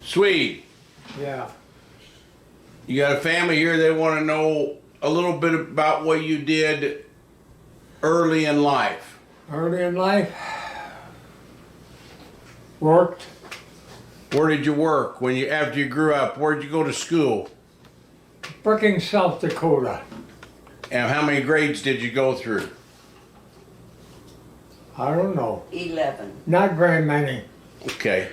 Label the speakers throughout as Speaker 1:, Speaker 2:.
Speaker 1: Sweed,
Speaker 2: Yeah.
Speaker 1: you got a family here. They want to know a little bit about what you did early in life.
Speaker 2: Early in life, worked
Speaker 1: Where did you work after you grew up? Where did you go to school?
Speaker 2: Brookings, South Dakota.
Speaker 1: And how many grades did you go through?
Speaker 2: I don't know.
Speaker 3: 11.
Speaker 2: Not very many.
Speaker 1: Okay.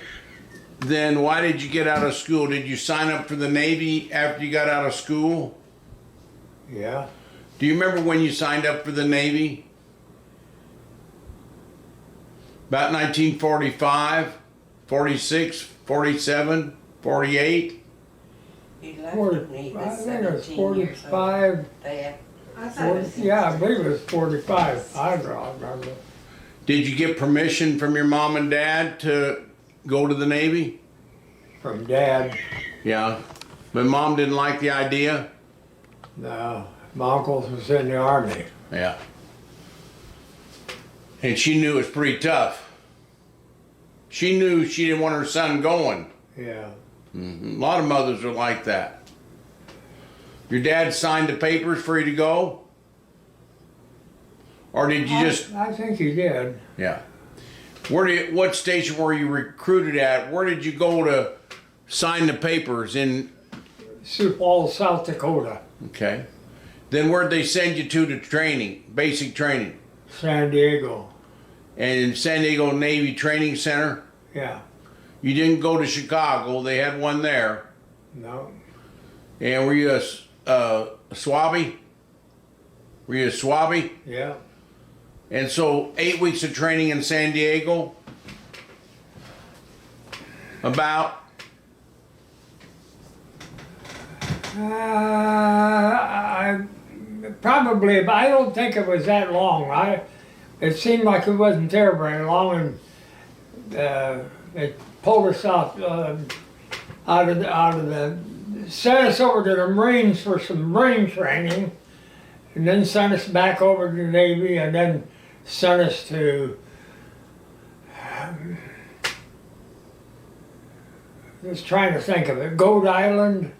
Speaker 1: Then why did you get out of school? Did you sign up for the Navy after you got out of school?
Speaker 2: Yeah.
Speaker 1: Do you remember when you signed up for the Navy? About 1945, 46, 47, 48?
Speaker 3: He left
Speaker 2: 40,
Speaker 3: when he
Speaker 2: I
Speaker 3: was
Speaker 2: think it was
Speaker 3: 17 years old.
Speaker 2: 45.
Speaker 3: Dad.
Speaker 2: 40, yeah, I believe it was 45. I don't remember.
Speaker 1: Did you get permission from your mom and dad to go to the Navy?
Speaker 2: From Dad.
Speaker 1: Yeah. But mom didn't like the idea?
Speaker 2: No, my uncle was in the Army.
Speaker 1: Yeah. And she knew it was pretty tough. She knew she didn't want her son going.
Speaker 2: Yeah.
Speaker 1: A lot of mothers are like that. Your dad signed the papers for you to go? Or did you just...
Speaker 2: I think he did.
Speaker 1: Yeah. What station were you recruited at? Where did you go to sign the papers in?
Speaker 2: Sioux Falls, South Dakota.
Speaker 1: Okay. Then where'd they send you to training, basic training?
Speaker 2: San Diego.
Speaker 1: And in San Diego Navy Training Center?
Speaker 2: Yeah.
Speaker 1: You didn't go to Chicago, they had one there.
Speaker 2: No.
Speaker 1: And were you a Swabie? Were you a Swabie?
Speaker 2: Yeah.
Speaker 1: And so 8 weeks of training in San Diego? About?
Speaker 2: I probably, but I don't think it was that long. It seemed like it wasn't there very long, and they pulled us out of the sent us over to the Marines for some Marine training, and then sent us back over to the Navy, and then sent us to just trying to think of it, Goat Island.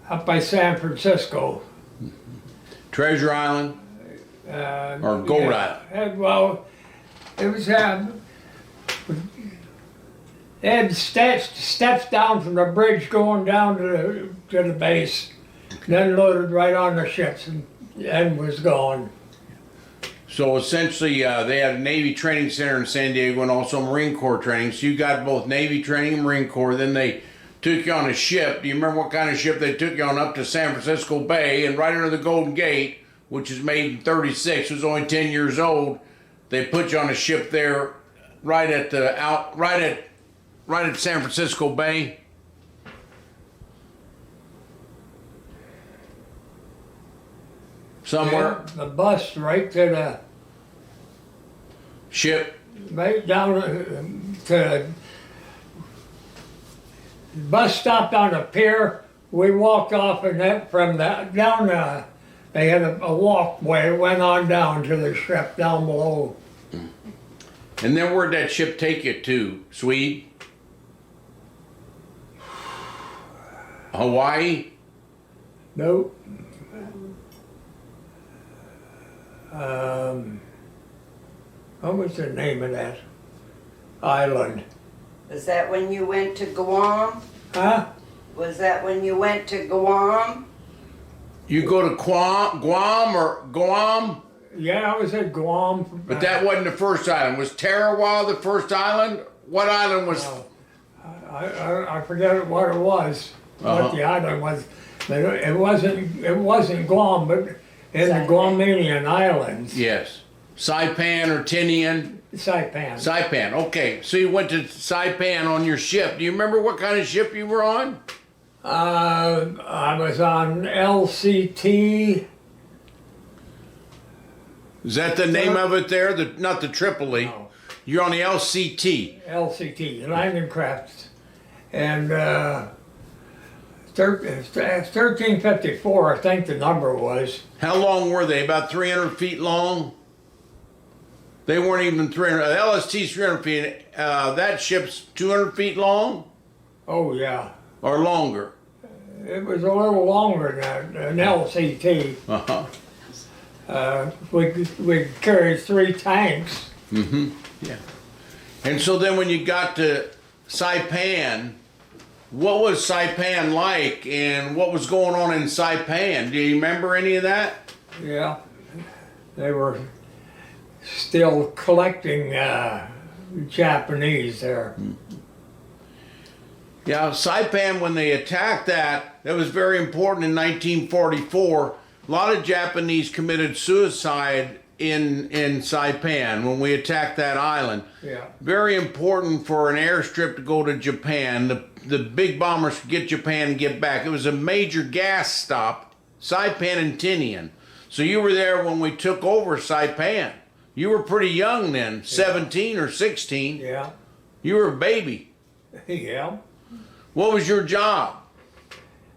Speaker 2: Up by San Francisco.
Speaker 1: Treasure Island? Or Gold Island?
Speaker 2: Well, it was, they had steps down from the bridge going down to the base, then loaded right on the ships and was gone.
Speaker 1: So essentially, they had a Navy training center in San Diego and also Marine Corps training. So you got both Navy training and Marine Corps. Then they took you on a ship. Do you remember what kind of ship they took you on up to San Francisco Bay? And right under the Golden Gate, which is made in '36, was only 10 years old. They put you on a ship there, right at San Francisco Bay. Somewhere.
Speaker 2: Yeah, the bus right to the
Speaker 1: Ship.
Speaker 2: right down to bus stopped on the pier. We walked off and that from the down they had a walkway went on down to the ship down below.
Speaker 1: And then where'd that ship take you to? Sweed? Hawaii?
Speaker 2: Nope. What was the name of that island?
Speaker 3: Was that when you went to Guam?
Speaker 2: Huh?
Speaker 3: Was that when you went to Guam?
Speaker 1: You go to Guam or Guam?
Speaker 2: Yeah, I was at Guam.
Speaker 1: But that wasn't the first island. Was Tarawa the first island? What island was...
Speaker 2: I forget what it was, what the island was. But it wasn't Guam, but in the Guamanian Islands.
Speaker 1: Yes. Saipan or Tinian?
Speaker 2: Saipan.
Speaker 1: Saipan, okay. So you went to Saipan on your ship. Do you remember what kind of ship you were on?
Speaker 2: I was on LCT.
Speaker 1: Is that the name of it there? Not the Tripoli.
Speaker 2: No.
Speaker 1: You're on the LCT.
Speaker 2: LCT, Landing Crafts. And 1354, I think the number was.
Speaker 1: How long were they? About 300 feet long? They weren't even 300. LST's 300 feet. That ship's 200 feet long
Speaker 2: Oh, yeah.
Speaker 1: or longer.
Speaker 2: It was a little longer than an LCT. We carried 3 tanks.
Speaker 1: Yeah. And so then when you got to Saipan, what was Saipan like and what was going on in Saipan? Do you remember any of that?
Speaker 2: Yeah. They were still collecting Japanese there.
Speaker 1: Yeah, Saipan, when they attacked that was very important in 1944. A lot of Japanese committed suicide in Saipan when we attacked that island.
Speaker 2: Yeah.
Speaker 1: Very important for an airstrip to go to Japan. The big bombers could get Japan and get back. It was a major gas stop, Saipan and Tinian. So you were there when we took over Saipan. You were pretty young then, 17 or 16.
Speaker 2: Yeah.
Speaker 1: You were a baby.
Speaker 2: Yeah.
Speaker 1: What was your job?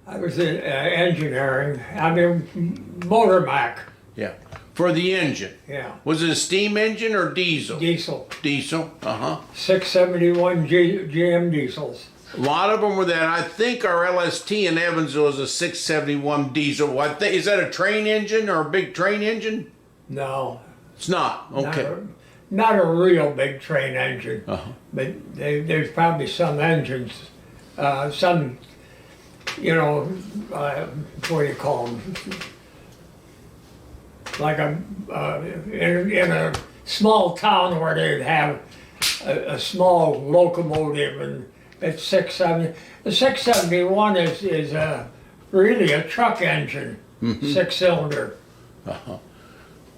Speaker 2: I was in engineering. I mean, motor mech.
Speaker 1: Yeah. For the engine.
Speaker 2: Yeah.
Speaker 1: Was it a steam engine or diesel?
Speaker 2: Diesel.
Speaker 1: Diesel.
Speaker 2: 671 GM diesels.
Speaker 1: A lot of them were that. I think our LST in Evansville is a 671 diesel. Is that a train engine or a big train engine?
Speaker 2: No.
Speaker 1: It's not. Okay.
Speaker 2: Not a real big train engine. But there's probably some engines, some, what do you call them? Like in a small town where they'd have a small locomotive, and it's 670. The 671 is really a truck engine, 6-cylinder.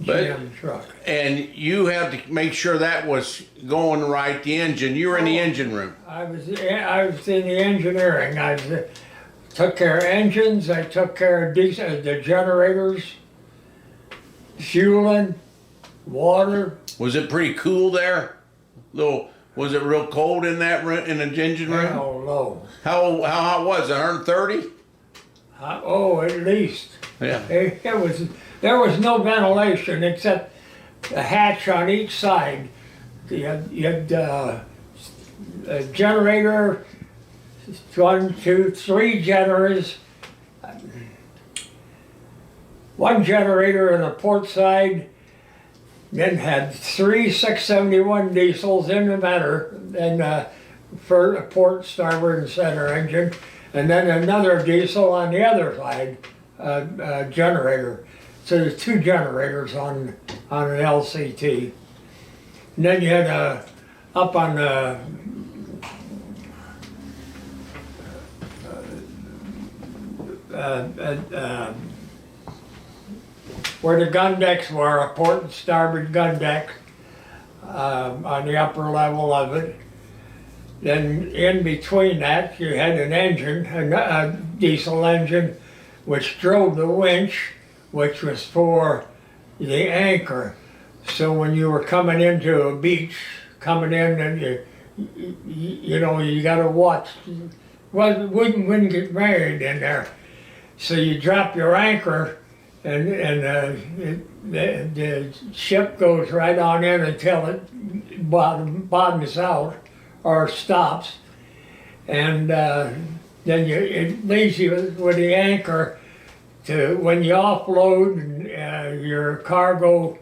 Speaker 2: GM truck.
Speaker 1: And you had to make sure that was going right, the engine. You were in the engine room.
Speaker 2: I was in the engineering. I took care of engines. I took care of the generators, fueling, water.
Speaker 1: Was it pretty cool there? Was it real cold in that room, in the engine room?
Speaker 2: Hell no.
Speaker 1: How hot was it? 130?
Speaker 2: At least.
Speaker 1: Yeah.
Speaker 2: There was no ventilation except a hatch on each side. You had a generator, 1, 2, 3 generators. One generator on the port side, then had 3 671 diesels in the matter, and for the port, starboard, and center engine, and then another diesel on the other side, generator. So there's 2 generators on an LCT. And then you had up on the where the gun decks were, a port and starboard gun deck on the upper level of it. Then in between that, you had an engine, a diesel engine, which drove the winch, which was for the anchor. So when you were coming into a beach, coming in, and you got to watch. Well, wouldn't get married in there. So you drop your anchor, and the ship goes right on in until it bottoms out or stops, and then it leaves you with the anchor to when you offload and, your cargo.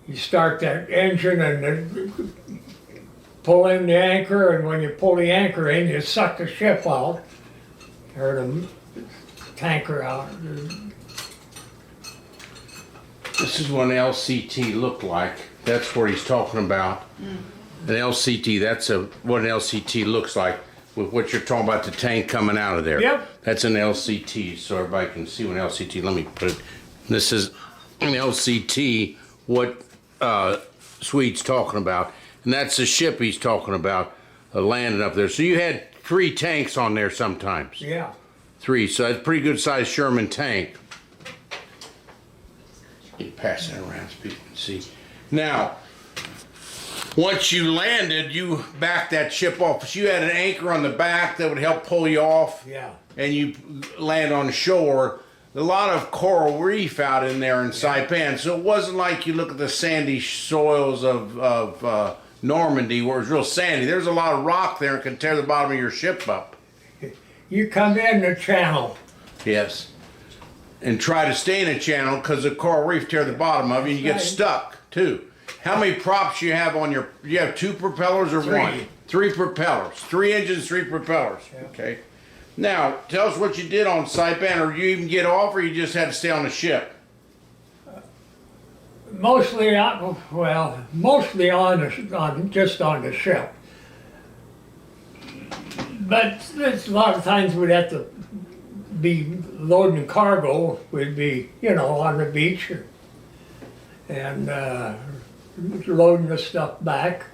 Speaker 2: You start that engine and then pull in the anchor, and when you pull the anchor in, you suck the ship out or the tanker out.
Speaker 1: This is what an LCT looked like. That's what he's talking about. An LCT, that's what an LCT looks like with what you're talking about, the tank coming out of there.
Speaker 2: Yep.
Speaker 1: That's an LCT, so everybody can see what an LCT, let me put it. This is an LCT, what Sweed's talking about. And that's the ship he's talking about landing up there. So you had 3 tanks on there sometimes.
Speaker 2: Yeah.
Speaker 1: 3, so that's a pretty good sized Sherman tank. You pass that around so people can see. Now, once you landed, you backed that ship off. So you had an anchor on the back that would help pull you off.
Speaker 2: Yeah.
Speaker 1: And you land on shore. a lot of coral reef out in there in Saipan, so it wasn't like you look at the sandy soils of Normandy where it's real sandy. There's a lot of rock there and can tear the bottom of your ship up.
Speaker 2: You come in the channel.
Speaker 1: Yes. And try to stay in a channel because the coral reef tear the bottom of you and you get
Speaker 2: Right.
Speaker 1: stuck too. How many props you have on your, you have 2 propellers or
Speaker 2: 3.
Speaker 1: 1? 3 propellers. 3 engines, 3 propellers.
Speaker 2: Yeah.
Speaker 1: Okay. Now, tell us what you did on Saipan, or you even get off, or you just had to stay on the ship?
Speaker 2: Mostly, mostly just on the ship. But there's a lot of times we'd have to be loading cargo. We'd be, on the beach and loading the stuff back.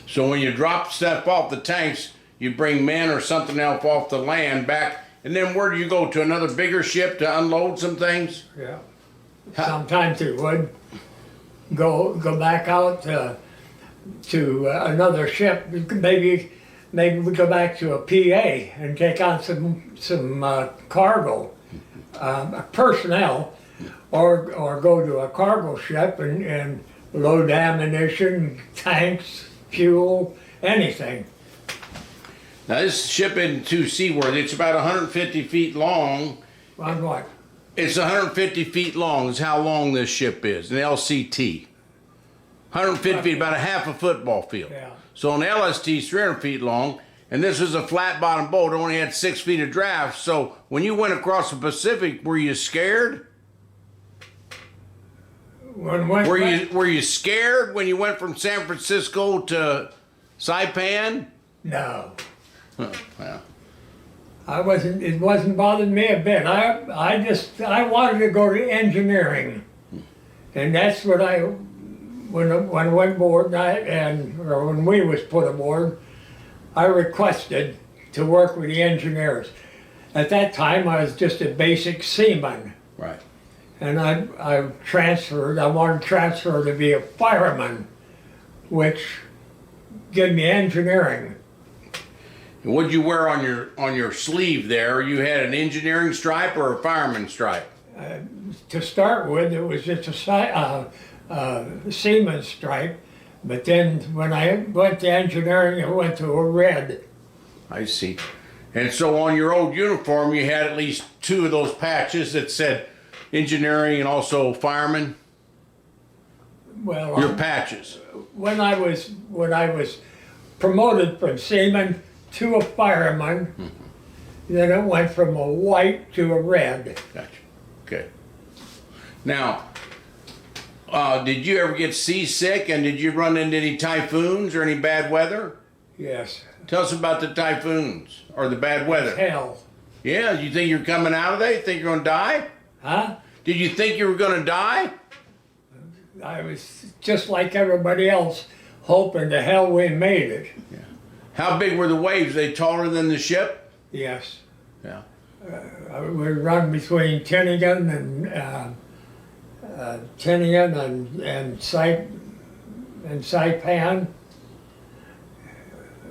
Speaker 1: So when you drop stuff off the tanks, you bring men or something else off the land back, and then where do you go, to another bigger ship to unload some things?
Speaker 2: Yeah. Sometimes it would go back out to another ship. Maybe we go back to a PA and take on some cargo, personnel, or go to a cargo ship and load ammunition, tanks, fuel, anything.
Speaker 1: Now this ship isn't too seaworthy. It's about 150 feet long.
Speaker 2: On what?
Speaker 1: It's 150 feet long is how long this ship is, an LCT. 150 feet, about a half a football field.
Speaker 2: Yeah.
Speaker 1: So an LST is 300 feet long, and this was a flat bottom boat, only had 6 feet of draft. So when you went across the Pacific, were you scared? Were you scared when you went from San Francisco to Saipan?
Speaker 2: No.
Speaker 1: Well.
Speaker 2: It wasn't bothering me a bit. I wanted to go to engineering. And that's what when I went aboard or when we was put aboard, I requested to work with the engineers. At that time, I was just a basic seaman.
Speaker 1: Right.
Speaker 2: And I wanted to transfer to be a fireman, which gave me engineering.
Speaker 1: And what'd you wear on your sleeve there? You had an engineering stripe or a fireman stripe?
Speaker 2: To start with, it was just a seaman's stripe, but then when I went to engineering, I went to a red.
Speaker 1: I see. And so on your old uniform, you had at least 2 of those patches that said engineering and also fireman?
Speaker 2: Well,
Speaker 1: Your patches.
Speaker 2: when I was promoted from seaman to a fireman, then it went from a white to a red.
Speaker 1: Gotcha. Okay. Now, did you ever get seasick, and did you run into any typhoons or any bad weather?
Speaker 2: Yes.
Speaker 1: Tell us about the typhoons or the bad weather.
Speaker 2: Hell.
Speaker 1: Yeah, you think you're coming out of there? You think you're gonna die?
Speaker 2: Huh?
Speaker 1: Did you think you were gonna die?
Speaker 2: I was just like everybody else, hoping to hell we made it.
Speaker 1: How big were the waves? They taller than the ship?
Speaker 2: Yes.
Speaker 1: Yeah.
Speaker 2: We run between Tinigan and Saipan,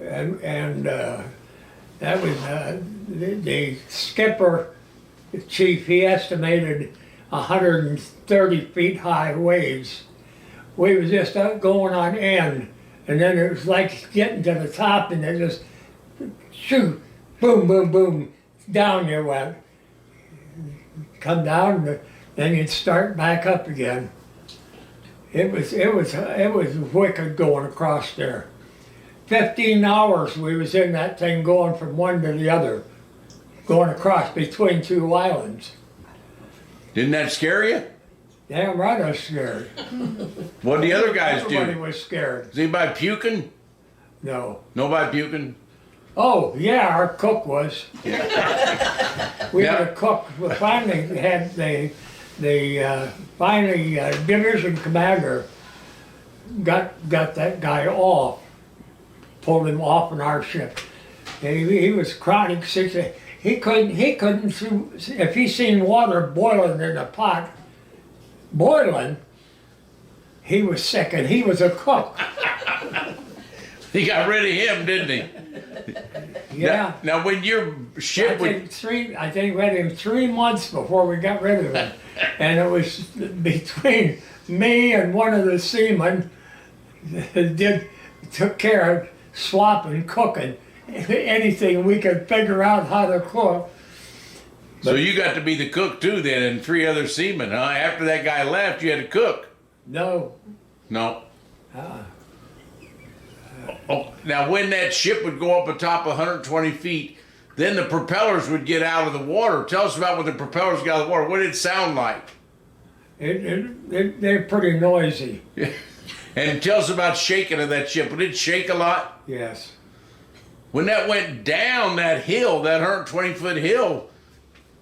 Speaker 2: and that was the skipper, the chief. He estimated 130 feet high waves. We was just going on end, and then it was like getting to the top, and it just shoot, boom, boom, boom, down you went. Come down, then you'd start back up again. It was wicked going across there. 15 hours we was in that thing, going from one to the other, going across between 2 islands.
Speaker 1: Didn't that scare you?
Speaker 2: Damn right I was scared.
Speaker 1: What did the other guys
Speaker 2: Everybody
Speaker 1: do?
Speaker 2: was scared.
Speaker 1: Is anybody puking?
Speaker 2: No.
Speaker 1: Nobody puking?
Speaker 2: Oh, yeah, our cook was. We
Speaker 1: Yeah.
Speaker 2: had a cook. We finally had the division commander got that guy off, pulled him off on our ship. And he was chronic sick. He couldn't, if he seen water boiling in a pot, he was sick, and he was a cook.
Speaker 1: He got rid of him, didn't he?
Speaker 2: Yeah.
Speaker 1: Now when your ship would,
Speaker 2: I think we had him 3 months before we got rid of him. And it was between me and one of the seamen that took care of swapping, cooking, anything we could figure out how to cook.
Speaker 1: so you got to be the cook too then, and 3 other seamen, huh? After that guy left, you had to cook.
Speaker 2: No.
Speaker 1: No.
Speaker 2: Uh,
Speaker 1: Oh, now when that ship would go up atop 120 feet, then the propellers would get out of the water. Tell us about when the propellers got out of the water. What did it sound like?
Speaker 2: they're pretty noisy.
Speaker 1: And tell us about shaking of that ship. Would it shake a lot?
Speaker 2: Yes.
Speaker 1: When that went down that hill, that 120-foot hill,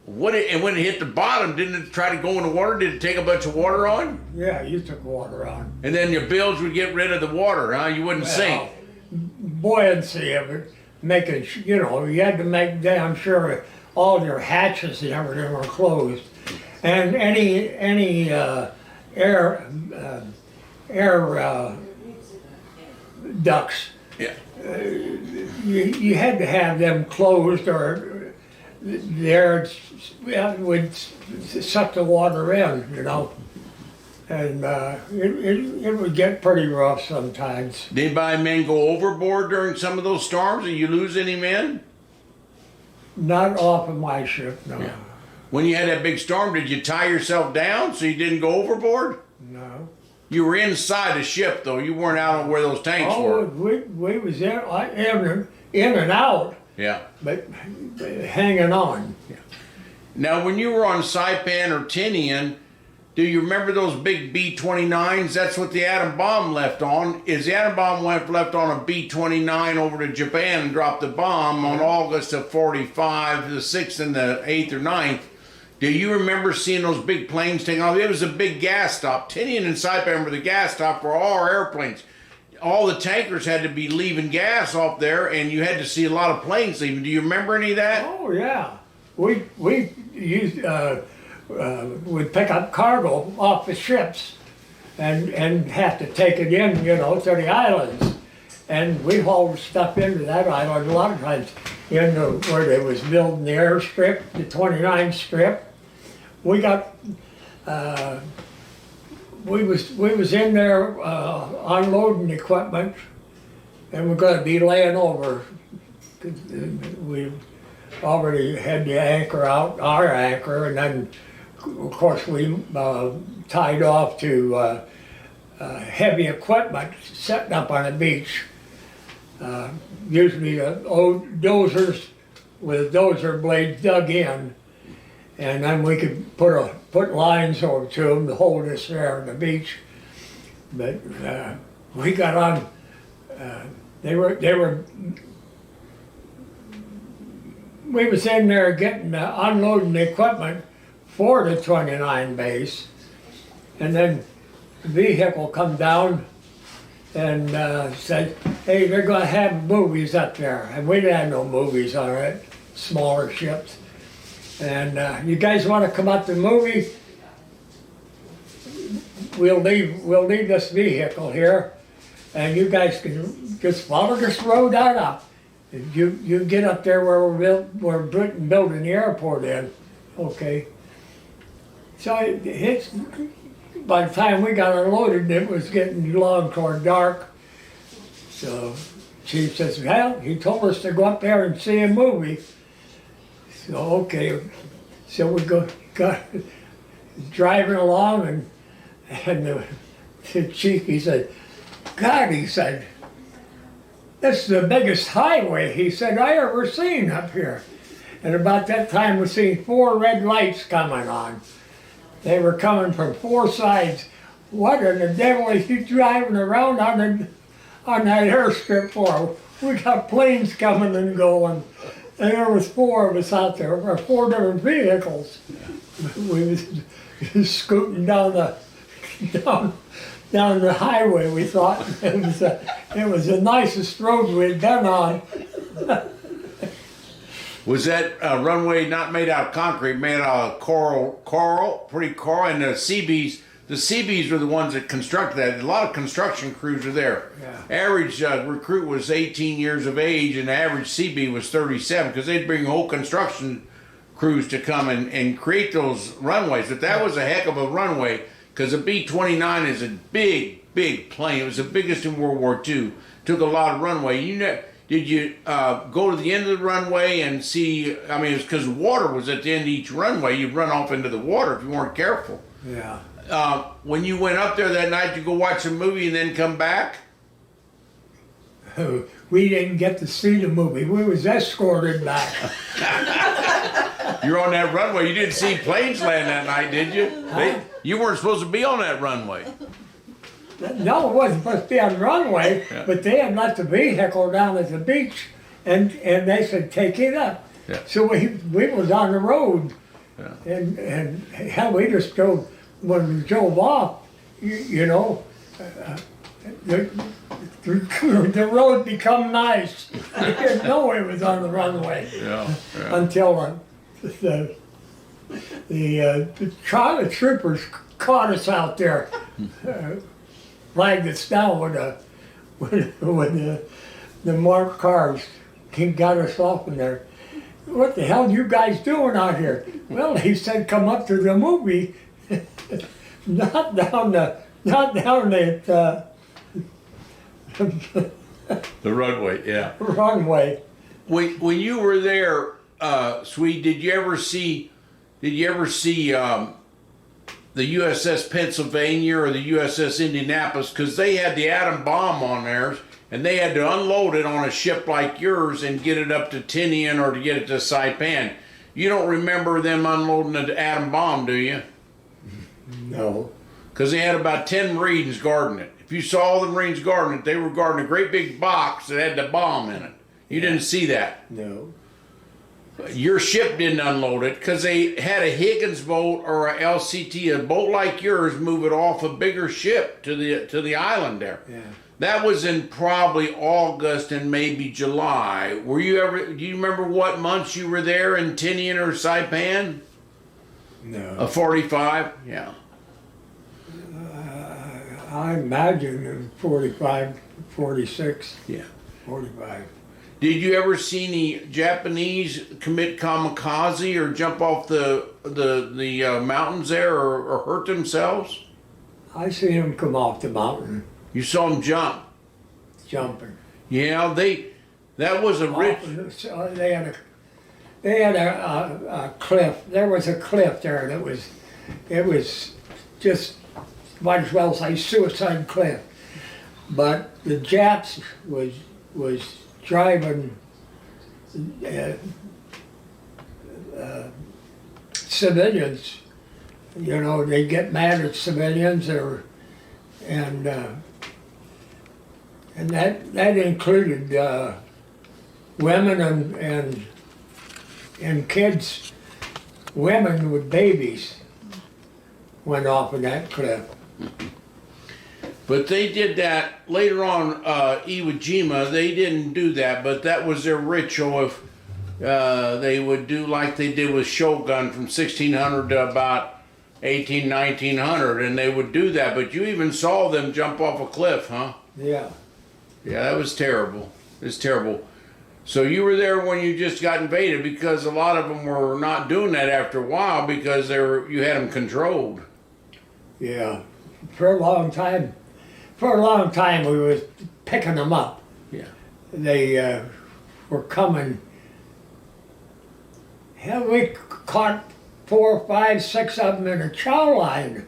Speaker 1: and when it hit the bottom, didn't it try to go in the water? Did it take a bunch of water on?
Speaker 2: Yeah, you took water on.
Speaker 1: And then your bilge would get rid of the water, huh? You wouldn't sink.
Speaker 2: Buoyancy of it, making, you had to make damn sure all your hatches and everything were closed. And any air ducts,
Speaker 1: Yeah.
Speaker 2: you had to have them closed or the air would suck the water in, And it would get pretty rough sometimes.
Speaker 1: Did anybody men go overboard during some of those storms? Did you lose any men?
Speaker 2: Not off of my ship, no.
Speaker 1: Yeah. When you had that big storm, did you tie yourself down so you didn't go overboard?
Speaker 2: No.
Speaker 1: You were inside the ship, though. You weren't out on where those tanks
Speaker 2: Oh,
Speaker 1: were.
Speaker 2: we was in and out,
Speaker 1: Yeah.
Speaker 2: but hanging on.
Speaker 1: Now, when you were on Saipan or Tinian, do you remember those big B-29s? That's what the atom bomb left on. Is the atom bomb left on a B-29 over to Japan and dropped the bomb on August of 45, the 6th and the 8th or 9th. Do you remember seeing those big planes taking off? It was a big gas stop. Tinian and Saipan were the gas stop for all our airplanes. All the tankers had to be leaving gas off there, and you had to see a lot of planes leaving. Do you remember any of that?
Speaker 2: Oh yeah, we used would pick up cargo off the ships, and have to take it in, to the islands, and we hauled stuff into that island a lot of times, where they was building the airstrip, the 29 strip. We got. We was in there unloading equipment, and we're going to be laying over. We already had the anchor out, our anchor, and then of course we tied off to heavy equipment setting up on a beach. Usually old dozers with dozer blades dug in, and then we could put lines over to them to hold us there on the beach. But we got on. They were. We was in there getting unloading the equipment for the 29 base, and then the vehicle come down and said, "Hey, they're going to have movies up there," and we didn't have no movies on it, smaller ships. And you guys want to come out to the movie? We'll leave this vehicle here, and you guys can just follow this road on up. You get up there where we're building the airport in, okay? So by the time we got unloaded, it was getting long toward dark. So Chief says, "Well, he told us to go up there and see a movie." So okay, so we got driving along, and the chief, he said, "God," he said, "this is the biggest highway," he said, "I ever seen up here." And about that time we seen 4 red lights coming on. They were coming from 4 sides. What in the devil are you driving around on that airstrip for? We got planes coming and going. And there was 4 of us out there, or 4 different vehicles. We was scooting down the highway. We thought it was the nicest road we'd been on.
Speaker 1: Was that runway not made out of concrete, made out of coral, pretty coral, and the Seabees the Seabees were the ones that constructed that. A lot of construction crews are there.
Speaker 2: Yeah.
Speaker 1: Average recruit was 18 years of age, and the average Seabee was 37, because they'd bring whole construction crews to come and create those runways. But that was a heck of a runway, because a B-29 is a big plane. It was the biggest in World War II. Took a lot of runway. Did you go to the end of the runway and see? I mean, it's because water was at the end of each runway. You'd run off into the water if you weren't careful.
Speaker 2: Yeah.
Speaker 1: When you went up there that night, you go watch a movie and then come back?
Speaker 2: We didn't get to see the movie. We was escorted back.
Speaker 1: You're on that runway. You didn't see planes land that night, did you? You weren't supposed to be on that runway.
Speaker 2: No, it wasn't supposed to be on the runway,
Speaker 1: Yeah.
Speaker 2: but they had left the vehicle down at the beach, and they said, take it up.
Speaker 1: Yeah.
Speaker 2: So we was on the road,
Speaker 1: Yeah.
Speaker 2: and hell, we just drove, when we drove off, you know, the road become nice. You didn't know it was on the runway
Speaker 1: Yeah.
Speaker 2: until the troopers caught us out there, flagged us down with the marked cars, got us off in there. What the hell you guys doing out here? Well, he said, come up to the movie, not down the
Speaker 1: The runway, yeah.
Speaker 2: runway.
Speaker 1: When you were there, Sweed, did you ever see the USS Pennsylvania or the USS Indianapolis? Because they had the atom bomb on theirs, and they had to unload it on a ship like yours and get it up to Tinian or to get it to Saipan. You don't remember them unloading the atom bomb, do you?
Speaker 2: No.
Speaker 1: Because they had about 10 Marines guarding it. If you saw all the Marines guarding it, they were guarding a great big box that had the bomb in it. You didn't see that.
Speaker 2: No.
Speaker 1: Your ship didn't unload it because they had a Higgins boat or a LCT, a boat like yours, move it off a bigger ship to the island there.
Speaker 2: Yeah.
Speaker 1: That was in probably August and maybe July. Do you remember what months you were there in Tinian or Saipan?
Speaker 2: No.
Speaker 1: A 45? Yeah.
Speaker 2: I imagine it was 45, 46,
Speaker 1: Yeah.
Speaker 2: 45.
Speaker 1: Did you ever see any Japanese commit kamikaze or jump off the mountains there or hurt themselves?
Speaker 2: I seen them come off the mountain,
Speaker 1: You saw them jump.
Speaker 2: jumping.
Speaker 1: Yeah, that was a rich.
Speaker 2: They had a cliff. There was a cliff there that it was just, might as well say suicide cliff. But the Japs was driving civilians. You know, they get mad at civilians, and that included women and kids. Women with babies went off of that cliff.
Speaker 1: But they did that later on, Iwo Jima, they didn't do that, but that was their ritual. If they would do like they did with Shogun from 1600 to about 1900, and they would do that. But you even saw them jump off a cliff, huh?
Speaker 2: Yeah.
Speaker 1: Yeah, that was terrible. It's terrible. So you were there when you just got invaded, because a lot of them were not doing that after a while because you had them controlled.
Speaker 2: Yeah. For a long time we was picking them up.
Speaker 1: Yeah.
Speaker 2: They were coming. Hell, we caught 4, 5, 6 of them in a chow line.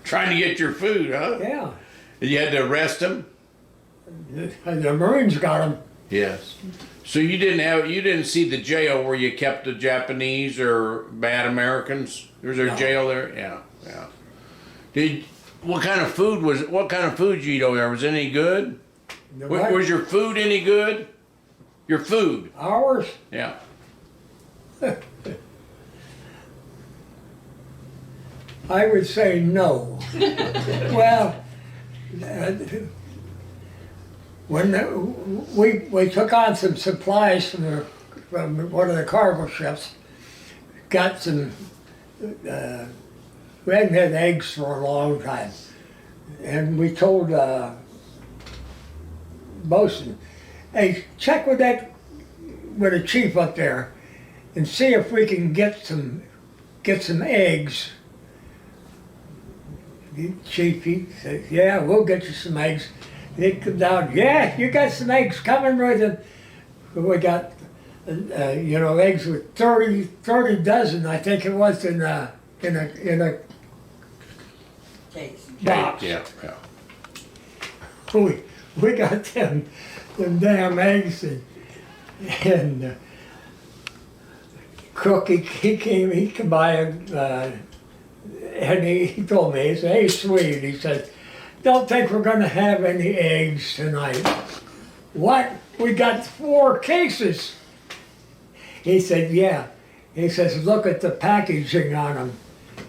Speaker 1: Trying to get your food, huh?
Speaker 2: Yeah.
Speaker 1: And you had to arrest them?
Speaker 2: The Marines got them.
Speaker 1: Yes. So you didn't see the jail where you kept the Japanese or bad Americans? Was there a jail there? Yeah, yeah. What kind of food did you eat over there? Was it any good? Was your food any good? Your food?
Speaker 2: Ours?
Speaker 1: Yeah.
Speaker 2: I would say no. Well, when we took on some supplies from one of the cargo ships, got some we hadn't had eggs for a long time. And we told Bosun, hey, check with the chief up there and see if we can get some eggs. The chief, he said, yeah, we'll get you some eggs. He come down, yeah, you got some eggs coming with him. We got, eggs with 30 dozen, I think it was, in a
Speaker 3: Case.
Speaker 2: box.
Speaker 1: Yeah.
Speaker 2: We got them damn eggs, and Cook, he came by and he told me, he said, hey, Sweed, he said, don't think we're gonna have any eggs tonight. What? We got 4 cases. He said, yeah. He says, look at the packaging on them.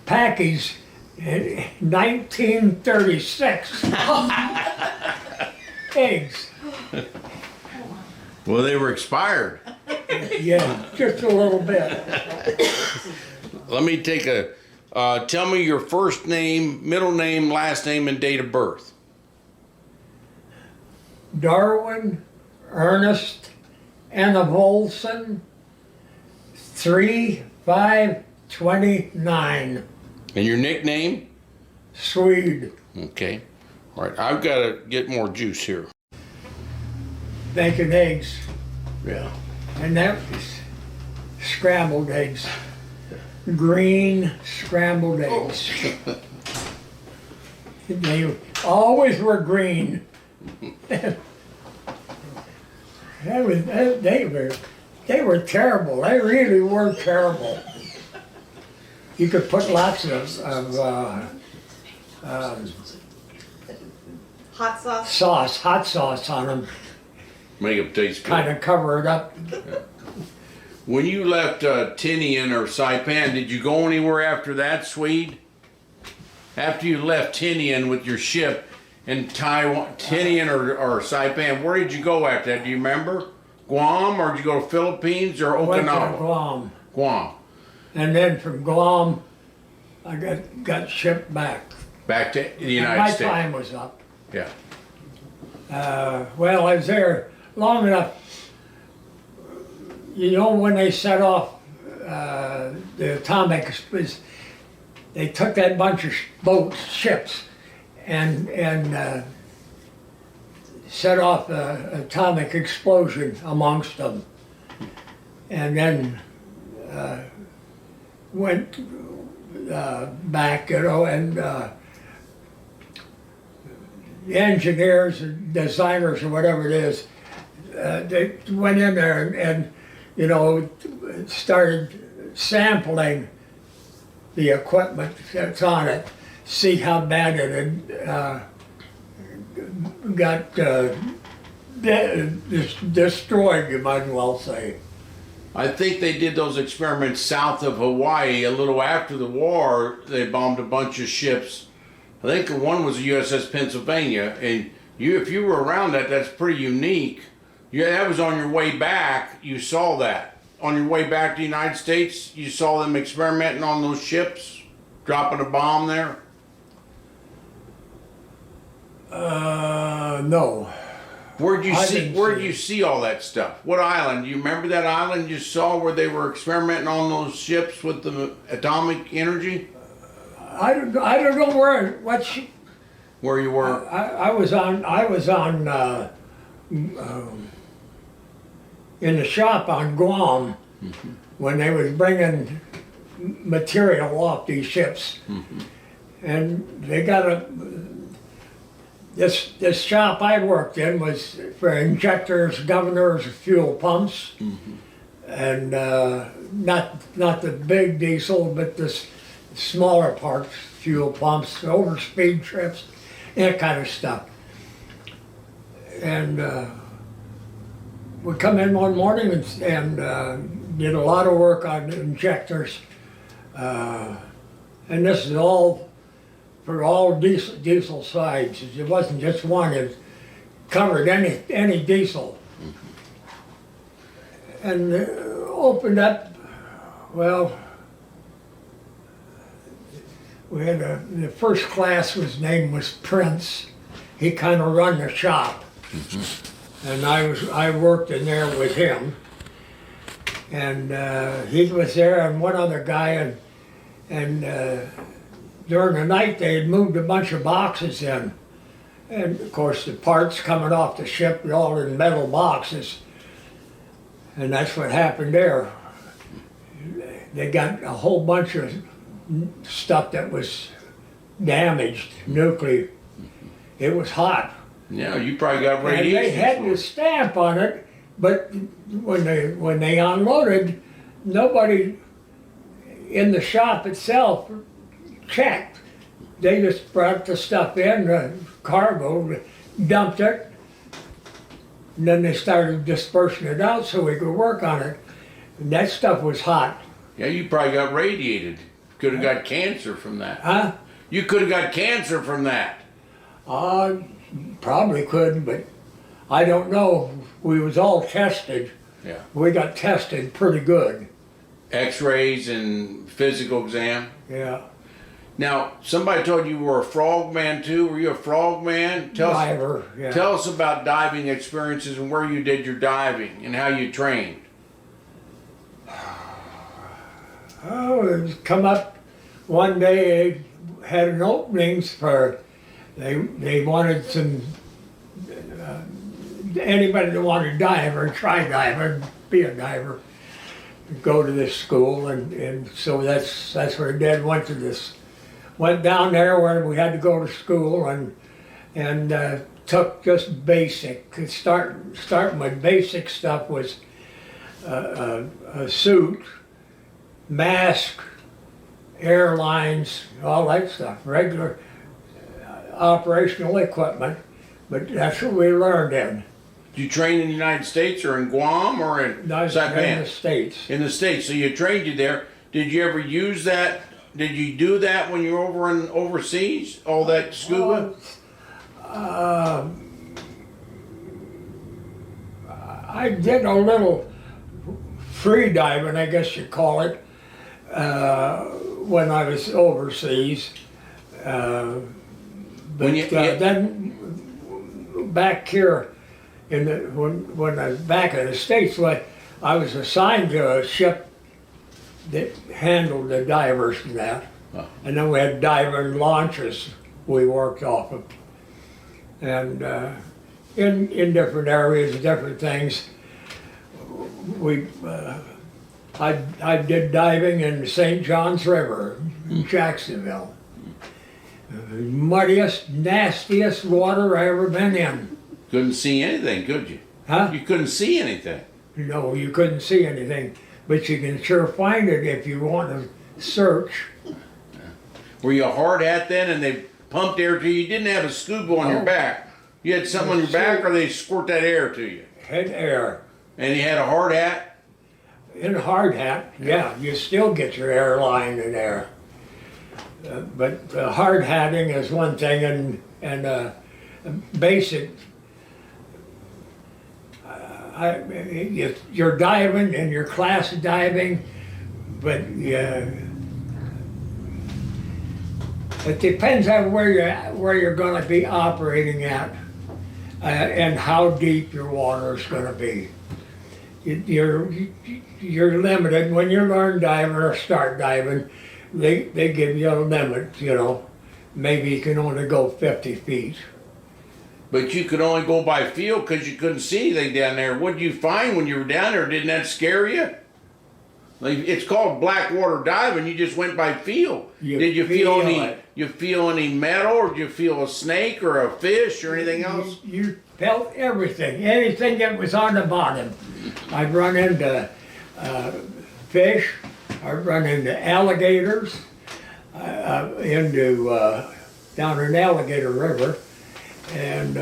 Speaker 2: Packaged in 1936. Eggs.
Speaker 1: Well, they were expired.
Speaker 2: Yeah, just a little bit.
Speaker 1: Let me take tell me your first name, middle name, last name, and date of birth.
Speaker 2: Darwyn Ernest Enevoldsen, 3/5/29.
Speaker 1: And your nickname?
Speaker 2: Sweed.
Speaker 1: Okay. All right, I've got to get more juice here.
Speaker 2: Making eggs.
Speaker 1: Yeah.
Speaker 2: And that was scrambled eggs. Green scrambled eggs. They always were green. They were terrible. They really were terrible. You could put lots of
Speaker 4: Hot sauce?
Speaker 2: hot sauce on them,
Speaker 1: Make them taste good.
Speaker 2: kind of cover it up.
Speaker 1: When you left Tinian or Saipan, did you go anywhere after that, Swede? After you left Tinian with your ship in Taiwan, Tinian or Saipan, where did you go after that? Do you remember? Guam, or did you go to Philippines or
Speaker 2: Went to
Speaker 1: Okinawa?
Speaker 2: Guam.
Speaker 1: Guam.
Speaker 2: And then from Guam, I got shipped back.
Speaker 1: Back to the United
Speaker 2: My
Speaker 1: States.
Speaker 2: time was up.
Speaker 1: Yeah.
Speaker 2: Well, I was there long enough. You know, when they set off the atomic, they took that bunch of ships, and set off an atomic explosion amongst them, and then went back, and the engineers or designers or whatever it is, they went in there and started sampling the equipment that's on it, see how bad it had got destroyed, you might as well say.
Speaker 1: I think they did those experiments south of Hawaii a little after the war. They bombed a bunch of ships. I think one was the USS Pennsylvania, and if you were around that, that's pretty unique. Yeah, that was on your way back. You saw that on your way back to the United States. You saw them experimenting on those ships, dropping a bomb there.
Speaker 2: No.
Speaker 1: Where'd you
Speaker 2: I
Speaker 1: see?
Speaker 2: didn't
Speaker 1: Where'd
Speaker 2: see
Speaker 1: you
Speaker 2: it.
Speaker 1: see all that stuff? What island? Do you remember that island you saw where they were experimenting on those ships with the atomic energy?
Speaker 2: I don't know
Speaker 1: Where you were?
Speaker 2: I was on in the shop on Guam when they was bringing material off these ships, and they got this shop I worked in was for injectors, governors, fuel pumps, and not the big diesel, but the smaller parts, fuel pumps, overspeed trips, that kind of stuff. And we come in one morning and did a lot of work on injectors, and this is all for all diesel sides. It wasn't just one; it covered any diesel. And opened up. Well, we had the first class, his name was Prince. He kind of run the shop. And I worked in there with him. And he was there and one other guy, and during the night they had moved a bunch of boxes in. And of course the parts coming off the ship were all in metal boxes. And that's what happened there. They got a whole bunch of stuff that was damaged, nuclear. It was hot.
Speaker 1: Yeah, you probably got radiation.
Speaker 2: And they had the stamp on it, but when they unloaded, nobody in the shop itself checked. They just brought the stuff in, the cargo, dumped it, and then they started dispersing it out so we could work on it. And that stuff was hot.
Speaker 1: Yeah, you probably got radiated. Could have got cancer from that.
Speaker 2: Huh?
Speaker 1: You could have got cancer from that.
Speaker 2: Probably could, but I don't know. We was all tested.
Speaker 1: Yeah.
Speaker 2: We got tested pretty good.
Speaker 1: X-rays and physical exam.
Speaker 2: Yeah.
Speaker 1: Now, somebody told you were a frogman too. Were you a frogman?
Speaker 2: Diver, yeah.
Speaker 1: Tell us about diving experiences and where you did your diving and how you trained.
Speaker 2: Oh, it was come up one day, they had an openings for, they wanted some, anybody that wanted to dive or try diver, be a diver, go to this school, and so that's what I did. Went down there where we had to go to school and took just basic. Starting with basic stuff was a suit, mask, airlines, all that stuff, regular operational equipment, but that's what we learned in.
Speaker 1: Did you train in the United States or in Guam or in
Speaker 2: In the
Speaker 1: Saipan?
Speaker 2: States.
Speaker 1: In the States. So you trained you there. Did you ever use that? Did you do that when you were overseas? All that scuba?
Speaker 2: I did a little free diving, I guess you call it, when I was overseas. But then back here, when I was back in the States, I was assigned to a ship that handled the divers and that.
Speaker 1: Oh.
Speaker 2: And then we had diving launches we worked off of. And in different areas, different things. I did diving in the St. Johns River in Jacksonville. Muddiest, nastiest water I ever been in.
Speaker 1: Couldn't see anything, could you?
Speaker 2: Huh?
Speaker 1: You couldn't see anything.
Speaker 2: No, you couldn't see anything, but you can sure find it if you want to search.
Speaker 1: Were you a hard hat then and they pumped air to you? You didn't have a scuba on your
Speaker 2: No.
Speaker 1: back. You had something on your back or they squirt that air to you?
Speaker 2: Head air.
Speaker 1: And you had a hard hat?
Speaker 2: In a hard hat, yeah, you still get your airline in there. But hard hatting is one thing, and basic. You're diving and your class diving, but it depends on where you're going to be operating at, and how deep your water is going to be. You're limited when you learn diving or start diving. They give you a limit, you know. Maybe you can only go 50 feet.
Speaker 1: But you could only go by feel because you couldn't see anything down there. What did you find when you were down there? Didn't that scare you? Like, it's called black water diving. You just went by feel. Did you feel any metal, or did you feel a snake or a fish or anything else?
Speaker 2: You felt everything, anything that was on the bottom. I'd run into fish. I'd run into alligators. Down in Alligator River. And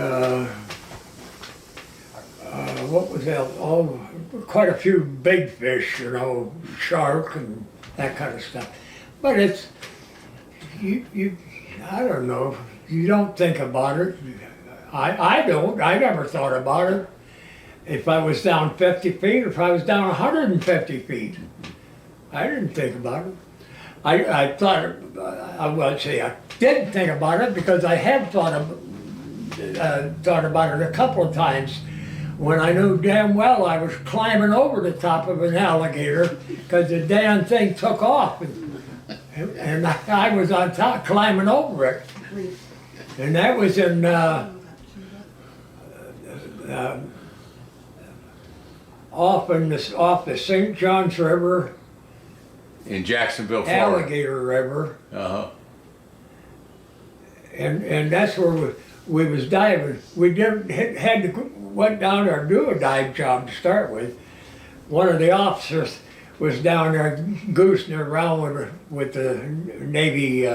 Speaker 2: what was that? Oh, quite a few big fish, you know, shark and that kind of stuff. But it's, I don't know, you don't think about it. I don't, I never thought about it. If I was down 50 feet, if I was down 150 feet, I didn't think about it. I thought, I would say I didn't think about it because I have thought about it a couple of times when I knew damn well I was climbing over the top of an alligator because the damn thing took off. And I was on top climbing over it. And that was in off the St. Johns River,
Speaker 1: In Jacksonville, Florida.
Speaker 2: Alligator River,
Speaker 1: Uh-huh.
Speaker 2: and that's where we was diving. We went down there to do a dive job to start with. One of the officers was down there goosing around with the Navy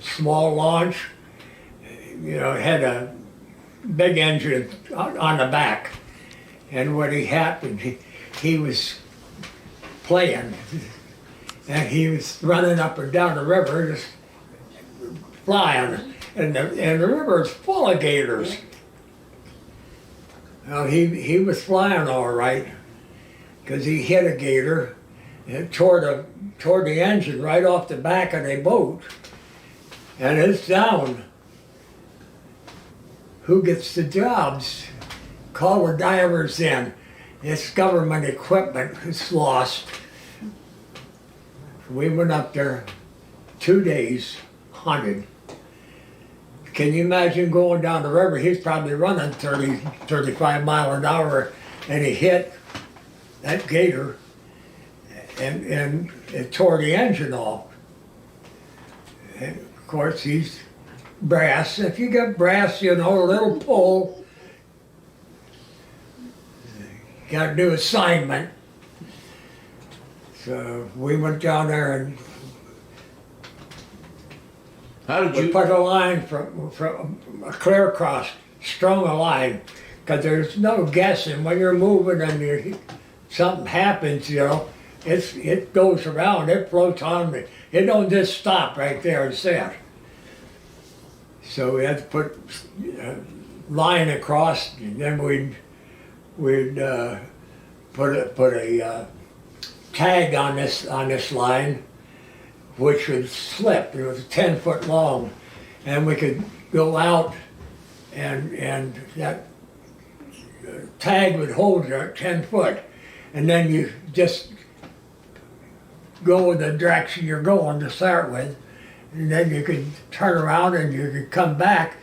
Speaker 2: small launch. You know, it had a big engine on the back. And what happened, he was playing, and he was running up and down the river, just flying, and the river is full of gators. Well, he was flying all right, because he hit a gator, and tore the engine right off the back of the boat, and it's down. Who gets the jobs? Call the divers in. It's government equipment is lost. We went up there 2 days, hunted. Can you imagine going down the river? He's probably running 30, 35 miles an hour, and he hit that gator, and it tore the engine off. And of course, he's brass. If you got brass, you know, a little pull. Got to do assignment. So we went down there and
Speaker 1: How did
Speaker 2: we
Speaker 1: you?
Speaker 2: put a line from clear across, strung a line, because there's no guessing when you're moving and something happens, you know, it goes around, it floats on me. It don't just stop right there and sit. So we had to put a line across, and then we'd put a tag on this line, which would slip. It was 10 foot long, and we could go out, and that tag would hold you at 10 foot, and then you just go in the direction you're going to start with, and then you could turn around and you could come back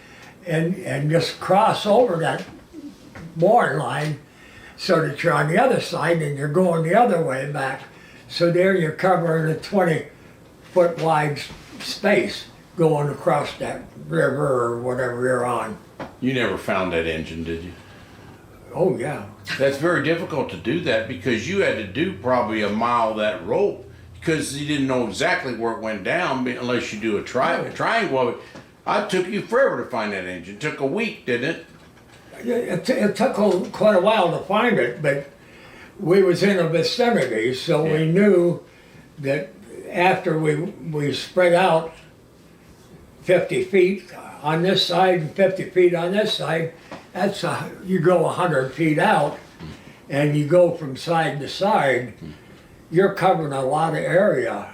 Speaker 2: and just cross over that mooring line so that you're on the other side and you're going the other way back. So there you're covering a 20-foot wide space going across that river or whatever you're on.
Speaker 1: You never found that engine, did you?
Speaker 2: Oh yeah.
Speaker 1: That's very difficult to do that because you had to do probably a mile of that rope because you didn't know exactly where it went down unless you do a triangle of it. It took you forever to find that engine. It took a week, didn't it?
Speaker 2: It took quite a while to find it, but we was in a vicinity, so we knew that after we spread out 50 feet on this side and 50 feet on this side, you go 100 feet out, and you go from side to side, you're covering a lot of area.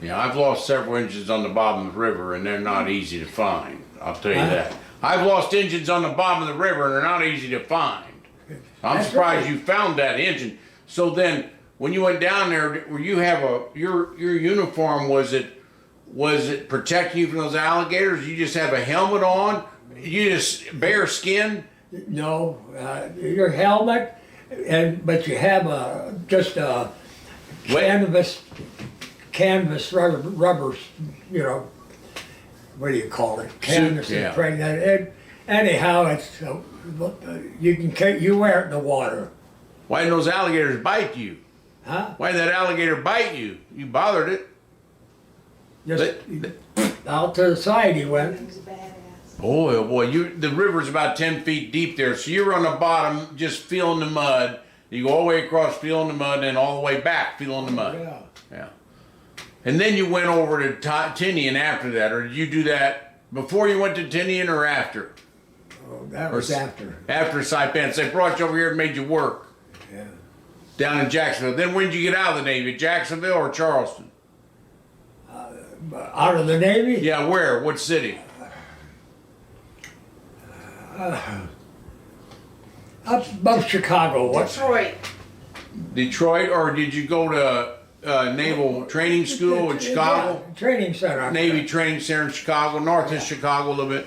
Speaker 1: Yeah, I've lost several engines on the bottom of the river, and they're not easy to find. I'll tell you that. I've lost engines on the bottom of the river, and they're not easy to find. I'm
Speaker 2: That's
Speaker 1: surprised
Speaker 2: right.
Speaker 1: you found that engine. So then, when you went down there, were you have your uniform? Was it protecting you from those alligators? You just have a helmet on? You just bare skin?
Speaker 2: No, your helmet, but you have just a canvas rubber, you know, what do you call it? Canvas
Speaker 1: yeah.
Speaker 2: impregnated. Anyhow, it's you wear it in the water.
Speaker 1: Why didn't those alligators bite you?
Speaker 2: Huh?
Speaker 1: Why did that alligator bite you? You bothered it.
Speaker 2: Just out to the side he went.
Speaker 1: Oh boy, the river's about 10 feet deep there, so you're on the bottom just feeling the mud. You go all the way across feeling the mud, and all the way back feeling the mud. Yeah. And then you went over to Tinian after that, or did you do that before you went to Tinian or after?
Speaker 2: Oh, that was after.
Speaker 1: After Saipans. They brought you over here and made you work
Speaker 2: Yeah.
Speaker 1: down in Jacksonville. Then when did you get out of the Navy? Jacksonville or Charleston?
Speaker 2: Out of the Navy?
Speaker 1: Yeah, where? What city?
Speaker 2: Up above Chicago. What's
Speaker 3: Detroit.
Speaker 1: Detroit, or did you go to Naval Training School in Chicago?
Speaker 2: Yeah, training center.
Speaker 1: Navy Training Center in Chicago, north of Chicago a little bit.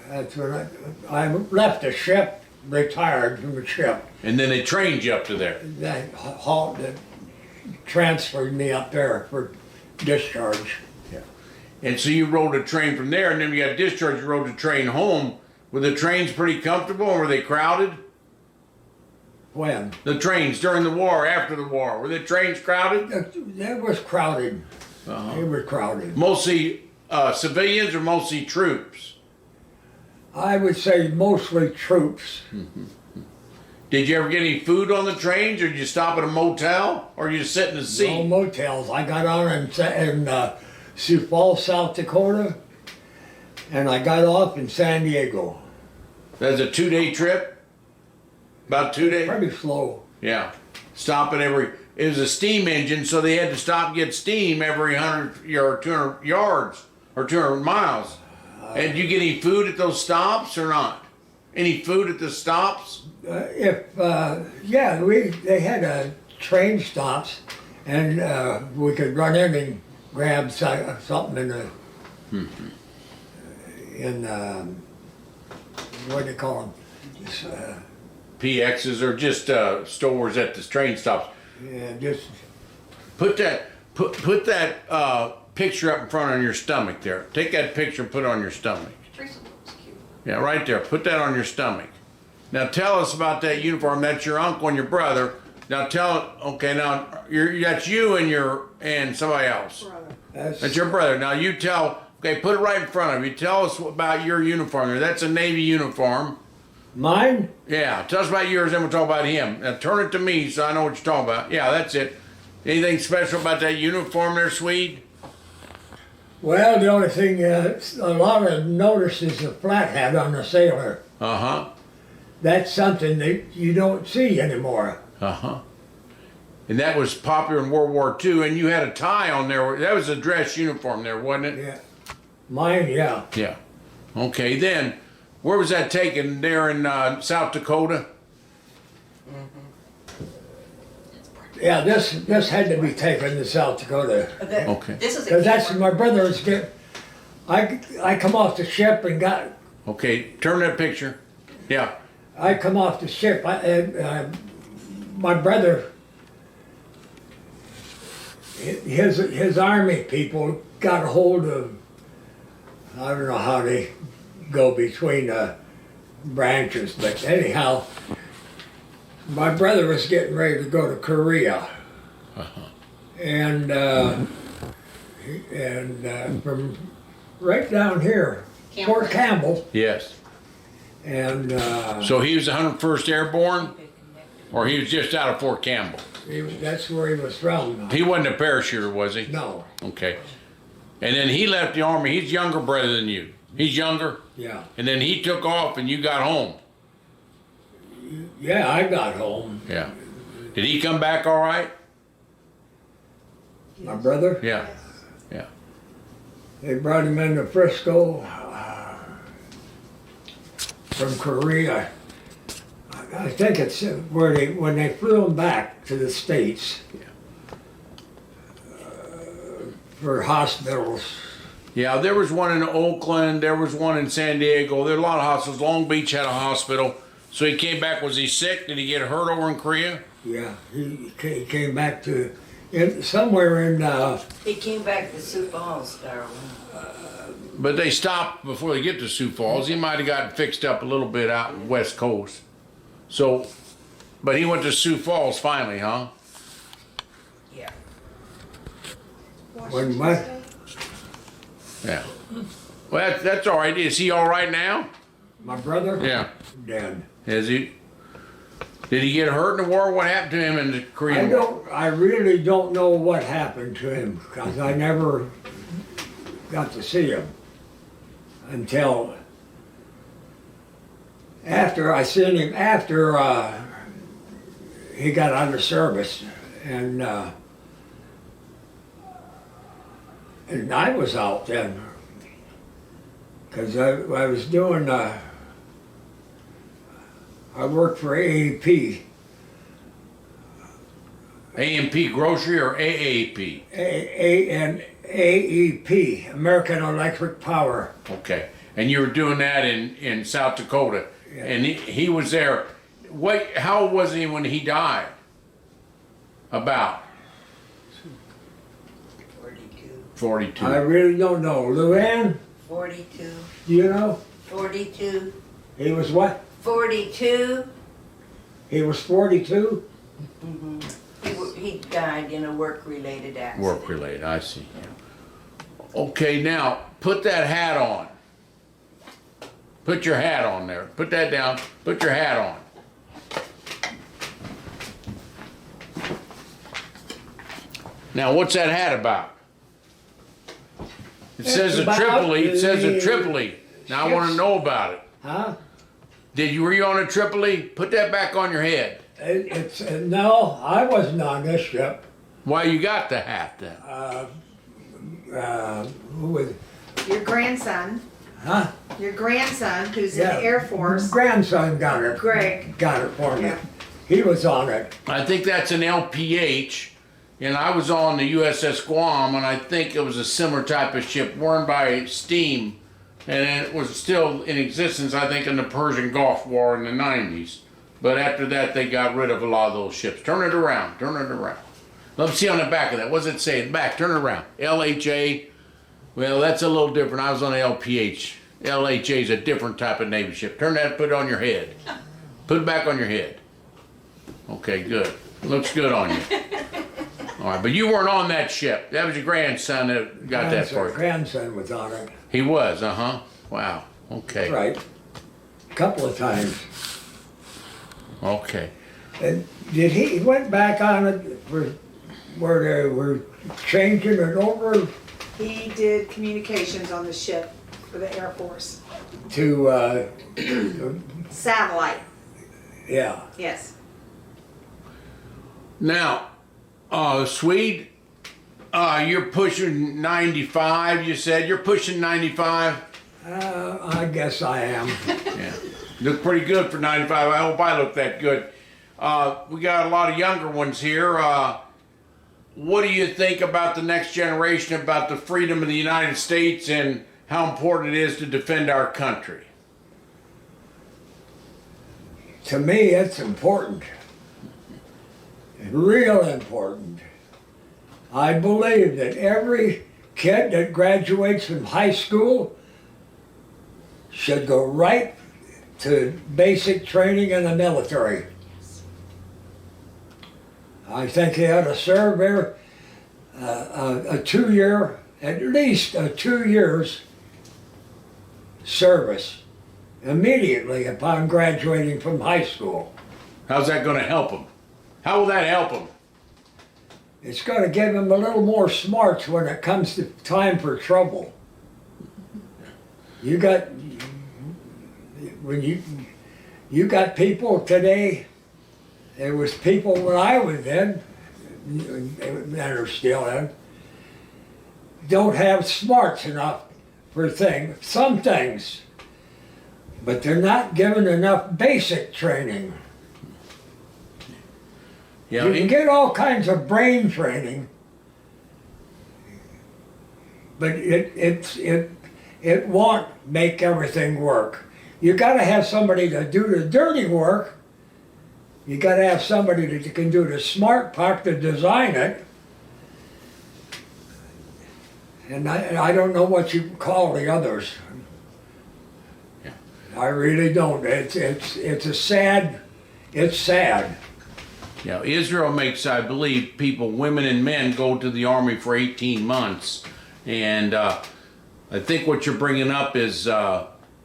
Speaker 2: That's when I left the ship, retired from the ship.
Speaker 1: And then they trained you up to there.
Speaker 2: They transferred me up there for discharge.
Speaker 1: And so you rode a train from there, and then you got discharged, you rode the train home. Were the trains pretty comfortable, or were they crowded?
Speaker 2: When?
Speaker 1: The trains during the war, after the war, were the trains crowded?
Speaker 2: It was crowded. It was crowded.
Speaker 1: Mostly civilians or mostly troops?
Speaker 2: I would say mostly troops.
Speaker 1: Did you ever get any food on the trains, or did you stop at a motel, or you just sit in the
Speaker 2: No
Speaker 1: seat?
Speaker 2: motels. I got on in Sioux Falls, South Dakota, and I got off in San Diego.
Speaker 1: That's a 2-day trip? About 2 days?
Speaker 2: Pretty slow.
Speaker 1: Yeah. Stopping it was a steam engine, so they had to stop and get steam every 100 or 200 yards or 200 miles. And did you get any food at those stops or not? Any food at the stops?
Speaker 2: They had train stops, and we could run in and grab something in the what do you call them?
Speaker 1: PXs or just stores at the train stops.
Speaker 2: Yeah, just
Speaker 1: Put that picture up in front on your stomach there. Take that picture and put it on your stomach. Yeah, right there. Put that on your stomach. Now tell us about that uniform. That's your uncle and your brother. Now that's you and somebody else. That's your brother. Now you put it right in front of you. Tell us about your uniform there. That's a Navy uniform.
Speaker 2: mine.
Speaker 1: Yeah, tell us about yours, then we'll talk about him. Now turn it to me so I know what you're talking about. Yeah, that's it. Anything special about that uniform there, Sweed?
Speaker 2: Well, the only thing a lot of notice is the flat hat on the sailor.
Speaker 1: Uh-huh.
Speaker 2: That's something that you don't see anymore.
Speaker 1: Uh-huh. And that was popular in World War II, and you had a tie on there. That was a dress uniform there, wasn't it?
Speaker 2: Yeah. Mine, yeah.
Speaker 1: Yeah. Okay, then, where was that taken? There in South Dakota?
Speaker 2: Yeah, this had to be taken to South Dakota.
Speaker 1: Okay.
Speaker 3: This is
Speaker 2: Because that's my brother's get. I come off the ship and got.
Speaker 1: Okay, turn that picture. Yeah.
Speaker 2: I come off the ship. My brother. His army people got a hold of. I don't know how they go between the branches, but anyhow, my brother was getting ready to go to Korea, and from right down here, Fort Campbell,
Speaker 1: Yes.
Speaker 2: and
Speaker 1: So he was 101st Airborne, or he was just out of Fort Campbell?
Speaker 2: that's where he was from.
Speaker 1: He wasn't a parachuter, was he?
Speaker 2: No,
Speaker 1: Okay. And then he left the Army. He's younger brother than you. He's younger?
Speaker 2: yeah,
Speaker 1: And then he took off and you got home.
Speaker 2: yeah, I got home.
Speaker 1: Yeah. Did he come back all right?
Speaker 2: My brother,
Speaker 1: Yeah. Yeah.
Speaker 2: they brought him into Frisco from Korea. I think it's where when they flew him back to the States for hospitals.
Speaker 1: Yeah, there was one in Oakland. There was one in San Diego. There are a lot of hospitals. Long Beach had a hospital. So he came back. Was he sick? Did he get hurt over in Korea?
Speaker 2: Yeah, he came back to somewhere in.
Speaker 3: He came back to Sioux Falls, Darwyn.
Speaker 1: But they stopped before they get to Sioux Falls. He might have gotten fixed up a little bit out in West Coast. So, but he went to Sioux Falls finally, huh?
Speaker 3: Yeah.
Speaker 2: When what?
Speaker 1: Yeah. Well, that's all right. Is he all right now?
Speaker 2: My brother?
Speaker 1: Yeah.
Speaker 2: Dead.
Speaker 1: Is he? Did he get hurt in the war? What happened to him in the Korean War?
Speaker 2: I really don't know what happened to him because I never got to see him until after I seen him after he got out of service, and And I was out then. Because I was doing, I worked for AAP.
Speaker 1: A&P Grocery or AAP?
Speaker 2: AEP, American Electric Power.
Speaker 1: Okay. And you were doing that in South Dakota.
Speaker 2: Yeah.
Speaker 1: And he was there. How old was he when he died? About?
Speaker 3: 42.
Speaker 1: 42.
Speaker 2: I really don't know. Luann,
Speaker 3: 42.
Speaker 2: do you know?
Speaker 3: 42.
Speaker 2: He was what?
Speaker 3: 42.
Speaker 2: He was 42?
Speaker 3: He died in a work-related accident.
Speaker 1: Work related, I see. Okay, now put that hat on. Put your hat on there. Put that down. Put your hat on. Now, what's that hat about? It says a
Speaker 2: about
Speaker 1: Tripoli. It says a
Speaker 2: the
Speaker 1: Tripoli. Now I want to
Speaker 2: ships.
Speaker 1: know about it.
Speaker 2: Huh?
Speaker 1: Were you on a Tripoli? Put that back on your head.
Speaker 2: No, I wasn't on this ship.
Speaker 1: Why you got the hat then?
Speaker 2: Who was,
Speaker 4: Your grandson,
Speaker 2: huh?
Speaker 4: your grandson, who's in the Air Force,
Speaker 2: Grandson got it.
Speaker 4: Greg.
Speaker 2: Got it for me.
Speaker 4: Yeah.
Speaker 2: He was on it.
Speaker 1: I think that's an LPH, and I was on the USS Guam, and I think it was a similar type of ship, run by steam, and it was still in existence, I think, in the Persian Gulf War in the 90s. But after that, they got rid of a lot of those ships. Turn it around, turn it around. Let's see on the back of that. What does it say? Back, turn it around. LHA. Well, that's a little different. I was on the LPH. LHA is a different type of Navy ship. Turn that, put it on your head. Put it back on your head. Okay, good. Looks good on you. All right, but you weren't on that ship. That was your grandson that got that for you.
Speaker 2: Grandson was on it.
Speaker 1: He was, uh-huh. Wow, okay.
Speaker 2: Right. A couple of times.
Speaker 1: Okay.
Speaker 2: And he went back on it where they were changing it over
Speaker 4: he did communications on the ship for the Air Force.
Speaker 2: to,
Speaker 4: Satellite,
Speaker 2: yeah.
Speaker 4: yes.
Speaker 1: Now, Sweed, you're pushing 95, you said. You're pushing 95?
Speaker 2: I guess I am.
Speaker 1: Yeah. Look pretty good for 95. I hope I look that good. We got a lot of younger ones here. What do you think about the next generation, about the freedom of the United States and how important it is to defend our country?
Speaker 2: To me, it's important. Real important. I believe that every kid that graduates from high school should go right to basic training in the military. I think they ought to serve there a 2-year, at least a 2 years service immediately upon graduating from high school.
Speaker 1: How's that going to help them? How will that help them?
Speaker 2: It's going to give them a little more smarts when it comes to time for trouble. You got people today. There was people when I was in, and are still in, don't have smarts enough for some things, but they're not given enough basic training.
Speaker 1: Yeah,
Speaker 2: You can get all kinds of brain training, but it won't make everything work. You got to have somebody to do the dirty work. You got to have somebody that can do the smart part to design it. And I don't know what you call the others.
Speaker 1: Yeah.
Speaker 2: I really don't. It's sad.
Speaker 1: Yeah, Israel makes, I believe, people, women and men, go to the army for 18 months. And I think what you're bringing up is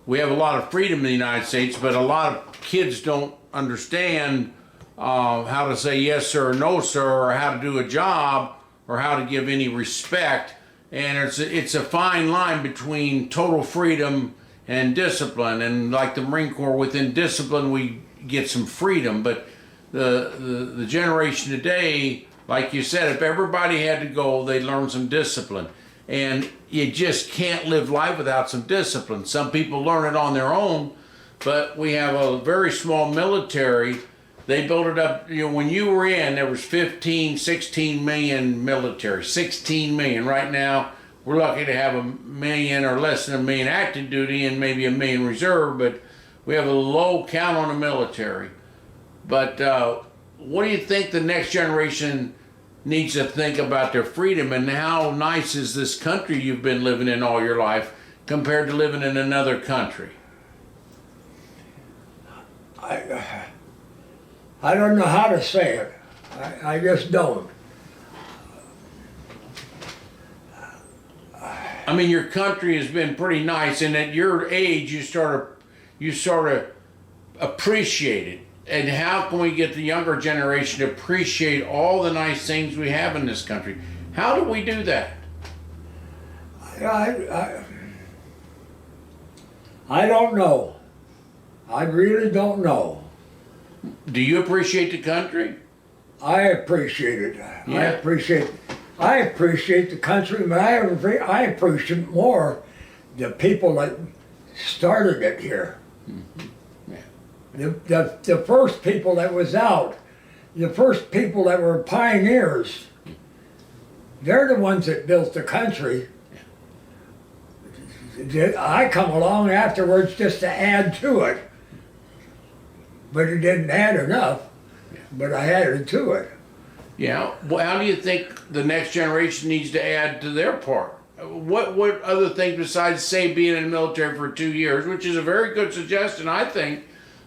Speaker 1: we have a lot of freedom in the United States, but a lot of kids don't understand how to say yes sir or no sir, or how to do a job, or how to give any respect. And it's a fine line between total freedom and discipline. And like the Marine Corps, within discipline we get some freedom, but the generation today, like you said, if everybody had to go, they'd learn some discipline. And you just can't live life without some discipline. Some people learn it on their own, but we have a very small military. They built it up, when you were in, there was 15, 16 million military, 16 million. Right now, we're lucky to have 1 million or less than 1 million active duty and maybe 1 million reserve, but we have a low count on the military. But what do you think the next generation needs to think about their freedom, and how nice is this country you've been living in all your life compared to living in another country?
Speaker 2: I don't know how to say it. I just don't.
Speaker 1: I mean, your country has been pretty nice, and at your age, you sort of appreciate it. And how can we get the younger generation to appreciate all the nice things we have in this country? How do we do that?
Speaker 2: I don't know. I really don't know.
Speaker 1: Do you appreciate the country?
Speaker 2: I appreciate it.
Speaker 1: Yeah.
Speaker 2: I appreciate the country, but I appreciate more the people that started it here.
Speaker 1: Mm-hmm.
Speaker 2: The first people that was out, the first people that were pioneers, they're the ones that built the country. I come along afterwards just to add to it, but it didn't add enough, but I added to it.
Speaker 1: Yeah. Well, how do you think the next generation needs to add to their part? What other things besides, say, being in the military for 2 years, which is a very good suggestion, I think,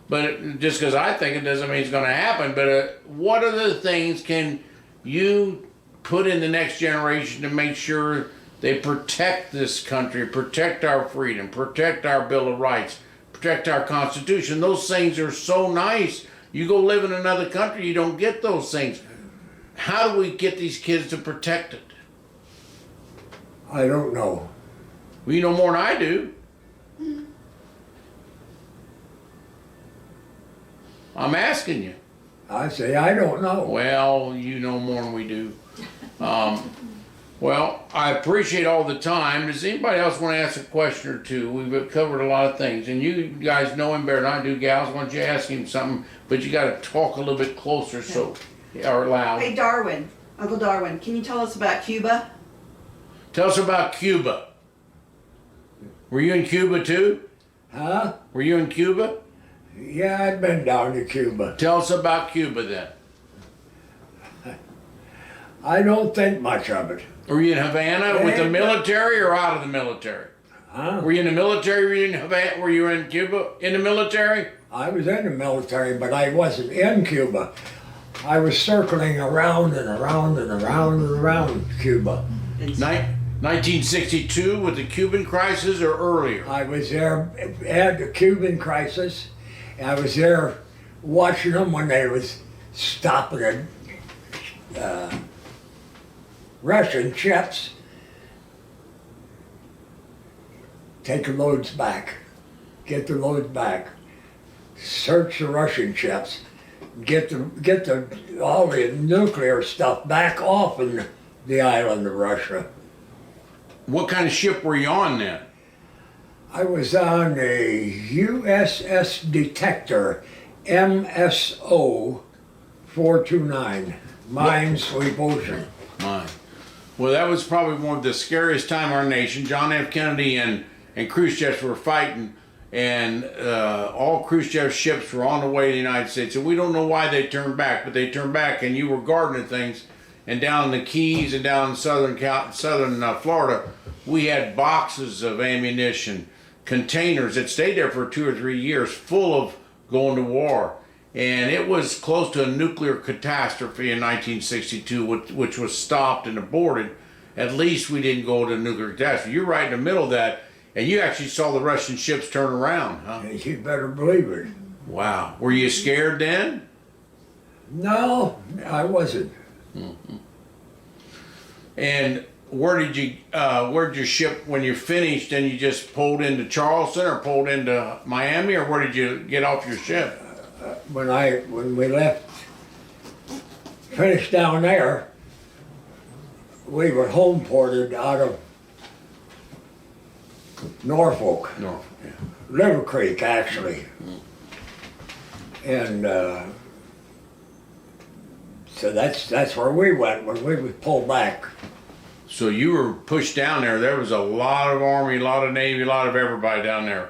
Speaker 1: but just because I think it doesn't mean it's going to happen. But what other things can you put in the next generation to make sure they protect this country, protect our freedom, protect our Bill of Rights, protect our Constitution? Those things are so nice. You go live in another country, you don't get those things. How do we get these kids to protect it?
Speaker 2: I don't know.
Speaker 1: Well, you know more than I do. I'm asking you.
Speaker 2: I say I don't know.
Speaker 1: Well, you know more than we do. Well, I appreciate all the time. Does anybody else want to ask a question or two? We've covered a lot of things, and you guys know him better than I do, gals. Why don't you ask him something? But you got to talk a little bit closer, so or loud.
Speaker 5: Hey, Darwyn, Uncle Darwyn, can you tell us about Cuba?
Speaker 1: Tell us about Cuba. Were you in Cuba too?
Speaker 2: Huh?
Speaker 1: Were you in Cuba?
Speaker 2: Yeah, I've been down to Cuba.
Speaker 1: Tell us about Cuba then.
Speaker 2: I don't think much of it.
Speaker 1: Were you in Havana with the military or out of the military?
Speaker 2: Huh?
Speaker 1: Were you in the military? Were you in Havana? Were you in Cuba in the military?
Speaker 2: I was in the military, but I wasn't in Cuba. I was circling around and around and around and around Cuba.
Speaker 1: 1962 with the Cuban crisis or earlier?
Speaker 2: I was there at the Cuban crisis. I was there watching them when they was stopping at Russian ships, take the loads back, get the loads back, search the Russian ships, get all the nuclear stuff back off in the island of Russia.
Speaker 1: What kind of ship were you on then?
Speaker 2: I was on a USS Detector, MSO 429, Mine Sweep Ocean.
Speaker 1: Mine. Well, that was probably one of the scariest time in our nation. John F. Kennedy and Khrushchev were fighting, and all Khrushchev's ships were on the way to the United States. And we don't know why they turned back, but they turned back, and you were guarding things. And down in the Keys and down in southern Florida, we had boxes of ammunition, containers that stayed there for 2 or 3 years, full of going to war. And it was close to a nuclear catastrophe in 1962, which was stopped and aborted. At least we didn't go to a nuclear catastrophe. You're right in the middle of that, and you actually saw the Russian ships turn around, huh?
Speaker 2: You better believe it.
Speaker 1: Wow. Were you scared then?
Speaker 2: No, I wasn't.
Speaker 1: Mm-hmm. And where'd your ship, when you finished, and you just pulled into Charleston or pulled into Miami, or where did you get off your ship?
Speaker 2: When we left, finished down there, we were home ported out of Norfolk,
Speaker 1: No, yeah.
Speaker 2: Little Creek, actually. And so that's where we went when we was pulled back.
Speaker 1: So you were pushed down there. There was a lot of Army, a lot of Navy, a lot of everybody down there.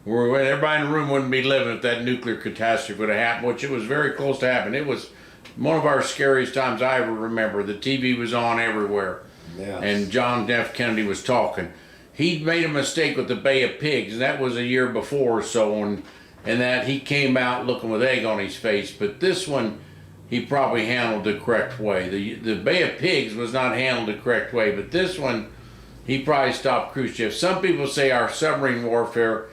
Speaker 1: Where everybody in the room wouldn't be living if that nuclear catastrophe would have happened, which it was very close to happening. It was one of our scariest times I ever remember. The TV was on everywhere.
Speaker 2: Yeah.
Speaker 1: And John F. Kennedy was talking. He'd made a mistake with the Bay of Pigs, and that was a year before or so, and that he came out looking with egg on his face. But this one, he probably handled the correct way. The Bay of Pigs was not handled the correct way, but this one, he probably stopped Khrushchev. Some people say our submarine warfare,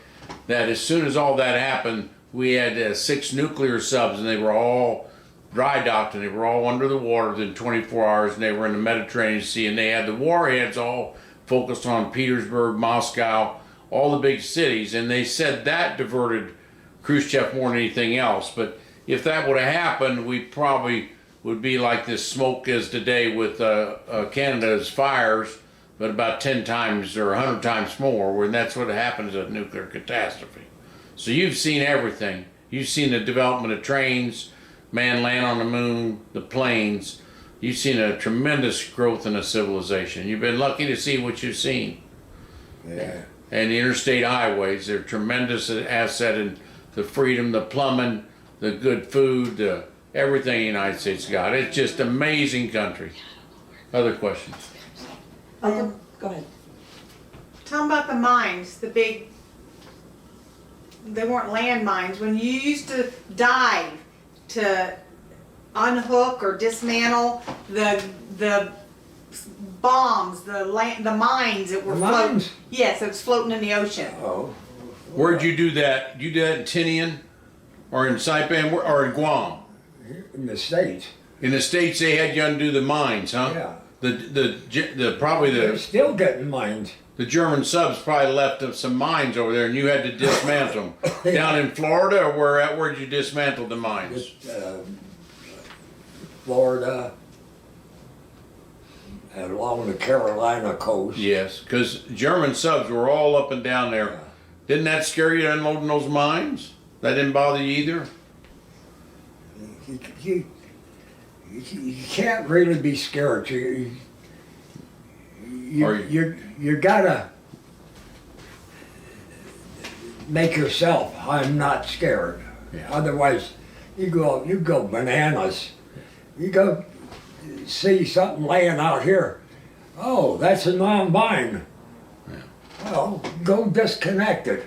Speaker 1: that as soon as all that happened, we had 6 nuclear subs, and they were all dry docked, and they were all under the water within 24 hours, and they were in the Mediterranean Sea, and they had the warheads all focused on Petersburg, Moscow, all the big cities, and they said that diverted Khrushchev more than anything else. But if that would have happened, we probably would be like this smoke is today with Canada's fires, but about 10 times or 100 times more, when that's what happens at a nuclear catastrophe. So you've seen everything. You've seen the development of trains, man land on the moon, the planes. You've seen a tremendous growth in a civilization. You've been lucky to see what you've seen.
Speaker 2: Yeah.
Speaker 1: And the interstate highways, they're a tremendous asset in the freedom, the plumbing, the good food, everything the United States got. It's just amazing country. Other questions?
Speaker 5: Go ahead.
Speaker 4: Tell them about the mines, the big, they weren't land mines. When you used to dive to unhook or dismantle the bombs, the mines that were
Speaker 2: The
Speaker 4: floating.
Speaker 2: mines?
Speaker 4: Yes, it was floating in the ocean.
Speaker 2: Oh.
Speaker 1: Where'd you do that? You did that in Tinian? Or in Saipan? Or in Guam?
Speaker 2: In the States.
Speaker 1: In the States they had you undo the mines, huh?
Speaker 2: Yeah.
Speaker 1: Probably
Speaker 2: They're
Speaker 1: the
Speaker 2: still getting mines.
Speaker 1: German subs probably left some mines over there, and you had to dismantle them. Down in Florida, or where'd you dismantle the mines?
Speaker 2: Florida, and along the Carolina coast.
Speaker 1: Yes, because German subs were all up and down there. Didn't that scare you unloading those mines? That didn't bother you either?
Speaker 2: You can't really be scared. You gotta make yourself, I'm not scared.
Speaker 1: Yeah.
Speaker 2: Otherwise, you go bananas. You go see something laying out here. Oh, that's a non-bind.
Speaker 1: Yeah.
Speaker 2: Well, go disconnect it.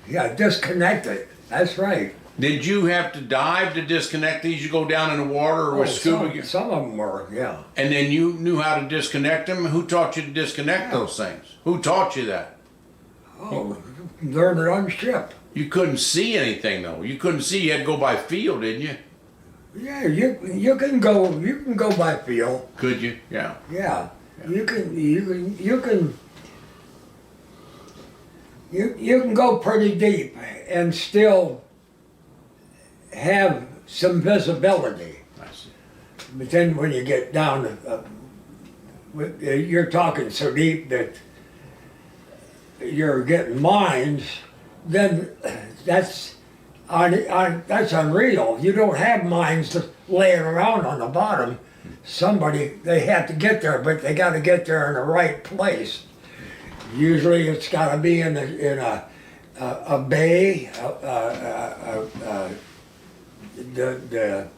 Speaker 2: Yeah, disconnect it. That's right.
Speaker 1: Did you have to dive to disconnect these? You go down in the water or with scuba gear?
Speaker 2: Some of them were, yeah.
Speaker 1: And then you knew how to disconnect them? Who taught you to disconnect those things? Who taught you that?
Speaker 2: Oh, learn it on ship.
Speaker 1: You couldn't see anything though. You couldn't see. You had to go by feel, didn't you?
Speaker 2: Yeah, you can go by feel.
Speaker 1: Could you? Yeah.
Speaker 2: Yeah, you can go pretty deep and still have some visibility.
Speaker 1: I see.
Speaker 2: But then when you get down to, you're talking so deep that you're getting mines, then that's unreal. You don't have mines laying around on the bottom. They have to get there, but they got to get there in the right place. Usually it's got to be in a bay, the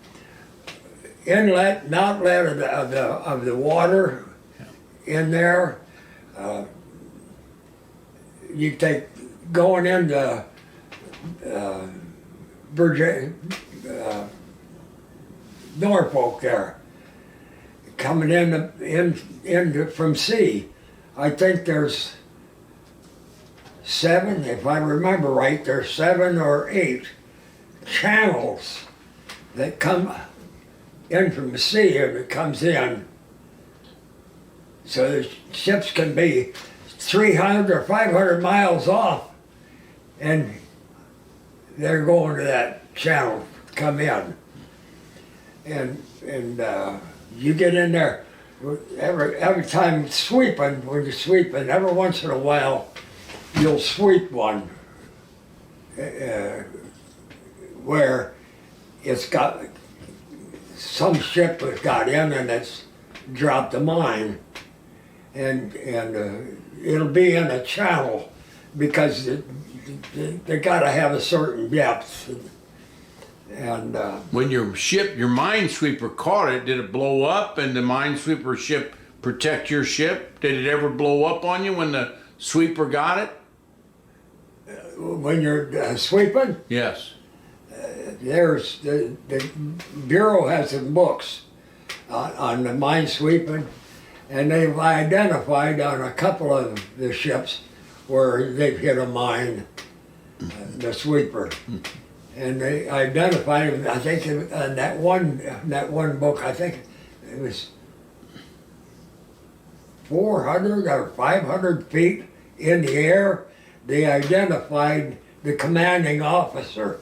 Speaker 2: inlet and outlet of the water in there. You take going into Norfolk there, coming in from sea. I think there's 7, if I remember right, there's 7 or 8 channels that come in from the sea and it comes in. So the ships can be 300 or 500 miles off and they're going to that channel to come in. And you get in there, every time sweeping, when you're sweeping, every once in a while, you'll sweep one where it's got some ship has got in and it's dropped a mine, and it'll be in a channel because they got to have a certain depth. And
Speaker 1: When your minesweeper caught it, did it blow up and the minesweeper ship protect your ship? Did it ever blow up on you when the sweeper got it?
Speaker 2: when you're sweeping,
Speaker 1: Yes.
Speaker 2: there's the Bureau has some books on the mine sweeping, and they've identified on a couple of the ships where they've hit a mine, the sweeper. And they identified them, I think in that one book, I think it was 400 or 500 feet in the air. They identified the commanding officer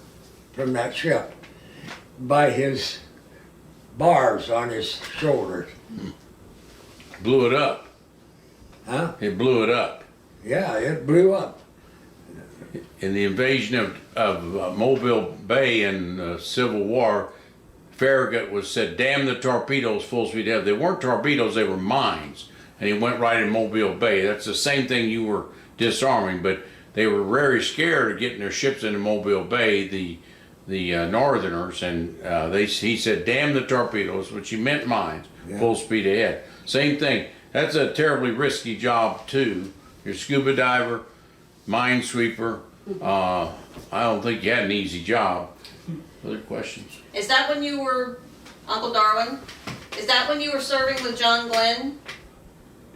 Speaker 2: from that ship by his bars on his shoulders.
Speaker 1: Blew it up.
Speaker 2: Huh?
Speaker 1: It blew it up.
Speaker 2: Yeah, it blew up.
Speaker 1: In the invasion of Mobile Bay in the Civil War, Farragut said, "Damn the torpedoes, full speed ahead." They weren't torpedoes; they were mines, and he went right in Mobile Bay. That's the same thing you were disarming, but they were very scared of getting their ships into Mobile Bay, the Northerners, and he said, "Damn the torpedoes," which he meant mines,
Speaker 2: Yeah.
Speaker 1: full speed ahead. Same thing. That's a terribly risky job too. You're a scuba diver, minesweeper. I don't think you had an easy job. Other questions?
Speaker 6: Is that when you were, Uncle Darwin? Is that when you were serving with John Glenn?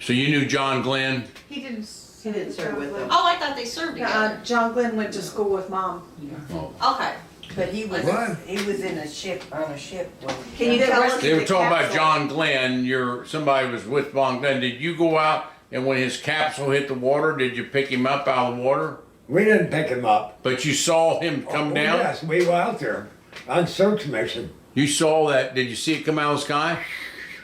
Speaker 1: So you knew John Glenn?
Speaker 4: He didn't
Speaker 5: serve with them.
Speaker 6: Oh, I thought they served together.
Speaker 4: John Glenn went to school with Mom.
Speaker 1: Oh.
Speaker 6: Okay.
Speaker 3: But he was
Speaker 2: What?
Speaker 3: in a ship on a ship.
Speaker 4: Can you tell us?
Speaker 1: They were
Speaker 4: the
Speaker 1: talking about
Speaker 4: capsule?
Speaker 1: John Glenn. Somebody was with John Glenn. Did you go out and when his capsule hit the water, did you pick him up out of the water?
Speaker 2: We didn't pick him up.
Speaker 1: But you saw him come
Speaker 2: Oh,
Speaker 1: down?
Speaker 2: Yes, we were out there on search mission.
Speaker 1: You saw that? Did you see it come out of the sky?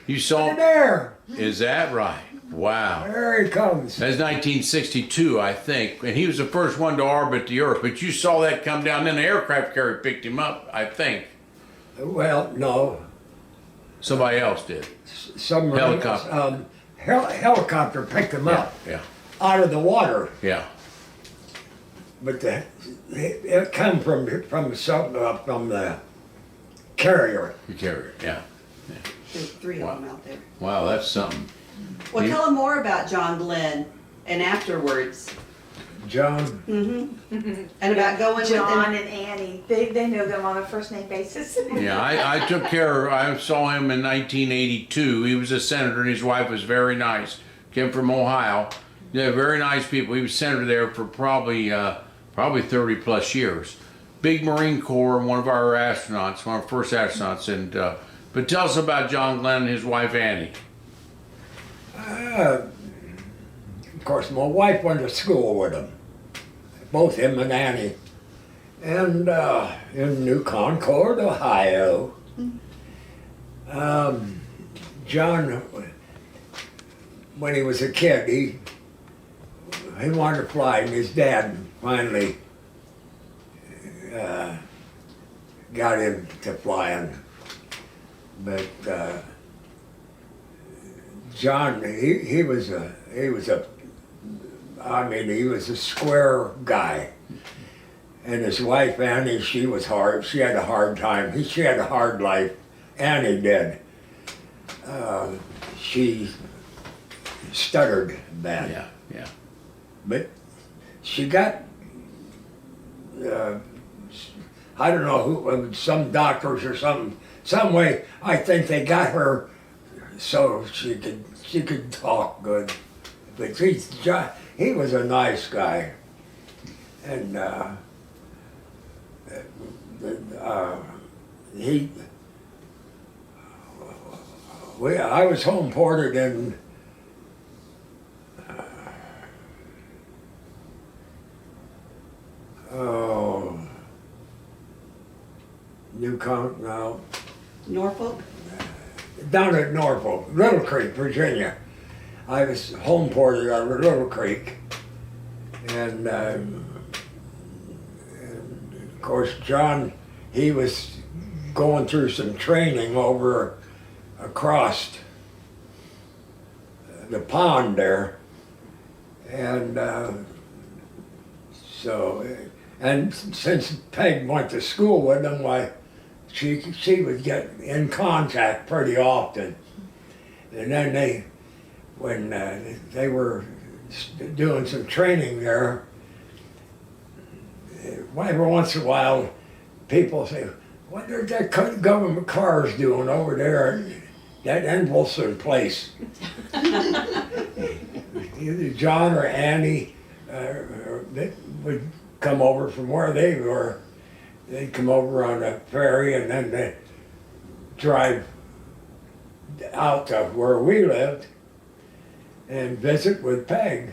Speaker 1: You saw?
Speaker 2: There,
Speaker 1: Is that right? Wow.
Speaker 2: there he comes.
Speaker 1: That's 1962, I think, and he was the first one to orbit the Earth. But you saw that come down, then the aircraft carrier picked him up, I think.
Speaker 2: Well, no,
Speaker 1: Somebody else did.
Speaker 2: submarine.
Speaker 1: Helicopter.
Speaker 2: Helicopter picked him up
Speaker 1: Yeah,
Speaker 2: out of the water,
Speaker 1: yeah.
Speaker 2: but it come from the carrier.
Speaker 1: The carrier, yeah.
Speaker 5: There's three
Speaker 1: Wow.
Speaker 5: of them out there.
Speaker 1: Wow, that's something.
Speaker 5: Well,
Speaker 1: You-
Speaker 5: tell them more about John Glenn and afterwards.
Speaker 2: John,
Speaker 5: And about going with
Speaker 4: John
Speaker 5: them.
Speaker 4: and Annie, they know them on a first name basis.
Speaker 1: Yeah, I saw him in 1982. He was a senator and his wife was very nice. Came from Ohio. Yeah, very nice people. He was senator there for probably 30 plus years. Big Marine Corps, one of our astronauts, one of our first astronauts. And but tell us about John Glenn and his wife Annie.
Speaker 2: of course, my wife went to school with him, both him and Annie, and in New Concord, Ohio. John, when he was a kid, he wanted to fly, and his dad finally got him to flying. But John, he was a square guy. And his wife Annie, she was hard. She had a hard time. She had a hard life. Annie did. She stuttered bad.
Speaker 1: Yeah, yeah.
Speaker 2: But she got, I don't know who, some doctors or some way, I think they got her so she could talk good. But he was a nice guy. And I was home ported in no,
Speaker 5: Norfolk.
Speaker 2: down at Norfolk, Little Creek, Virginia. I was home ported out of Little Creek, And of course, John, he was going through some training over across the pond there. And and since Peg went to school with him, why, she would get in contact pretty often. And then when they were doing some training there, every once in a while, people say, what are that government cars doing over there at that Enevoldsen place? Either John or Annie they would come over from where they were. They'd come over on a ferry and then they'd drive out to where we lived and visit with Peg.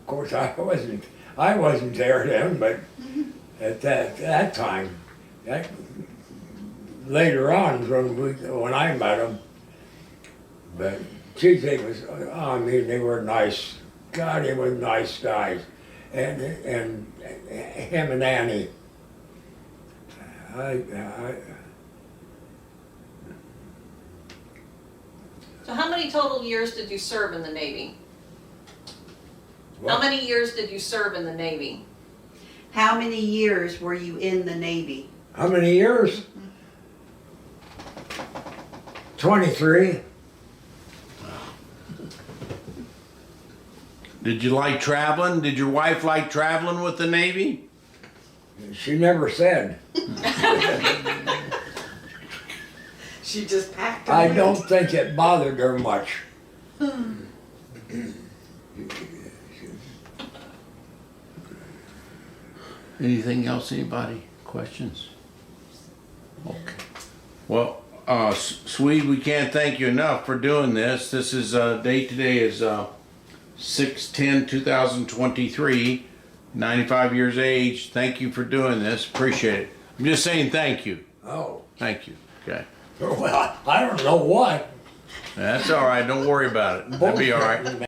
Speaker 2: Of course, I wasn't there then, but at that time, later on when I met him, but geez, they were nice. God, they were nice guys, and him and Annie.
Speaker 6: So how many total years did you serve in the Navy?
Speaker 2: What?
Speaker 6: How many years did you serve in the Navy?
Speaker 5: How many years were you in the Navy?
Speaker 2: How many years? 23.
Speaker 1: Did you like traveling? Did your wife like traveling with the Navy?
Speaker 2: She never said.
Speaker 4: She just packed
Speaker 2: I
Speaker 4: them.
Speaker 2: don't think it bothered her much.
Speaker 1: Anything else, anybody? Questions? Okay. Well, Sweed, we can't thank you enough for doing this. This is, date today is 6/10/2023, 95 years age. Thank you for doing this. Appreciate it. I'm just saying thank you.
Speaker 2: Oh,
Speaker 1: Thank you. Okay.
Speaker 2: well, I don't know what.
Speaker 1: That's all right. Don't worry about it. That'll be all right.